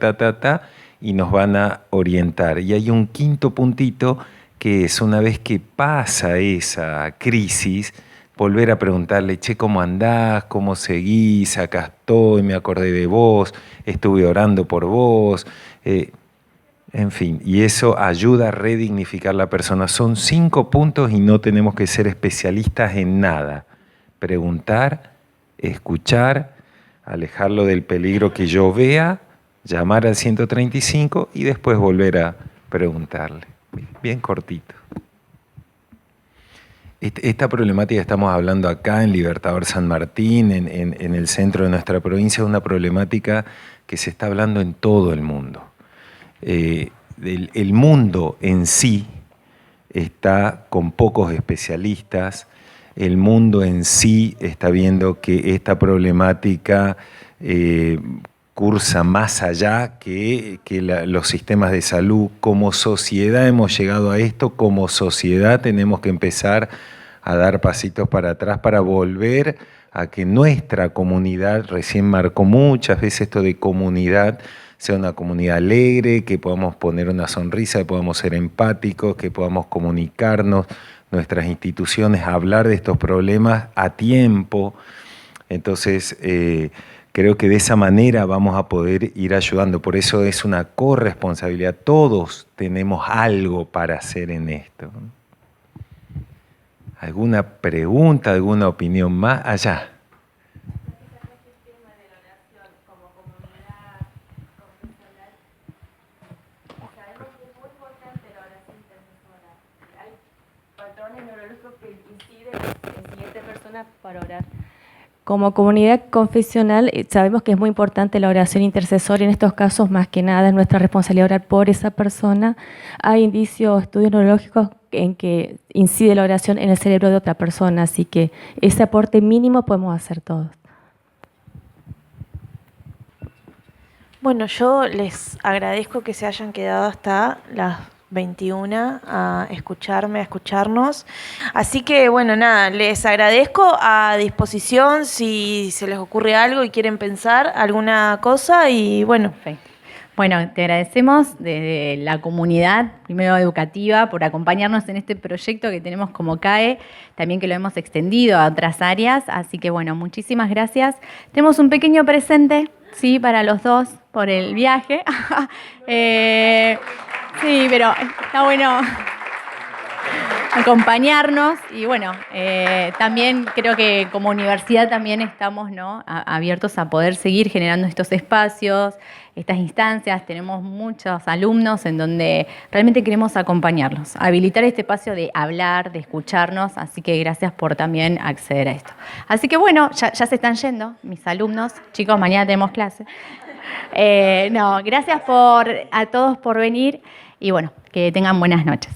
y nos van a orientar. Y hay un quinto puntito que es, una vez que pasa esa crisis, volver a preguntarle, che, ¿cómo andás? ¿Cómo seguís? Acá estoy, me acordé de vos, estuve orando por vos. En fin, y eso ayuda a redignificar la persona. Son 5 puntos y no tenemos que ser especialistas en nada. Preguntar, escuchar, alejarlo del peligro que yo vea, llamar al 135 y después volver a preguntarle. Bien cortito. Esta problemática que estamos hablando acá en Libertador San Martín, en el centro de nuestra provincia, es una problemática que se está hablando en todo el mundo. El mundo en sí está con pocos especialistas, el mundo en sí está viendo que esta problemática cursa más allá que los sistemas de salud. Como sociedad hemos llegado a esto, como sociedad tenemos que empezar a dar pasitos para atrás para volver a que nuestra comunidad, recién marcó muchas veces esto de comunidad, sea una comunidad alegre, que podamos poner una sonrisa, que podamos ser empáticos, que podamos comunicarnos, nuestras instituciones, hablar de estos problemas a tiempo. Entonces, creo que de esa manera vamos a poder ir ayudando. Por eso es una corresponsabilidad. Todos tenemos algo para hacer en esto. ¿Alguna pregunta, alguna opinión más? Allá. Para orar. Como comunidad confesional sabemos que es muy importante la oración intercesoria en estos casos, más que nada es nuestra responsabilidad orar por esa persona. Hay indicios, estudios neurológicos en que incide la oración en el cerebro de otra persona, así que ese aporte mínimo podemos hacer todos. Bueno, yo les agradezco que se hayan quedado hasta las 21 a escucharme, a escucharnos. Así que, bueno, nada, les agradezco, a disposición si se les ocurre algo y quieren pensar alguna cosa y bueno. Perfecto. Bueno, te agradecemos desde la comunidad, primero educativa, por acompañarnos en este proyecto que tenemos como CAE, también que lo hemos extendido a otras áreas, así que bueno, muchísimas gracias. Tenemos un pequeño presente, sí, para los dos, por el viaje. Sí, pero está bueno acompañarnos y bueno, también creo que como universidad también estamos, ¿no?, abiertos a poder seguir generando estos espacios, estas instancias. Tenemos muchos alumnos en donde realmente queremos acompañarlos, habilitar este espacio de hablar, de escucharnos, así que gracias por también acceder a esto. Así que bueno, ya se están yendo mis alumnos, chicos, mañana tenemos clase. Gracias a todos por venir y bueno, que tengan buenas noches.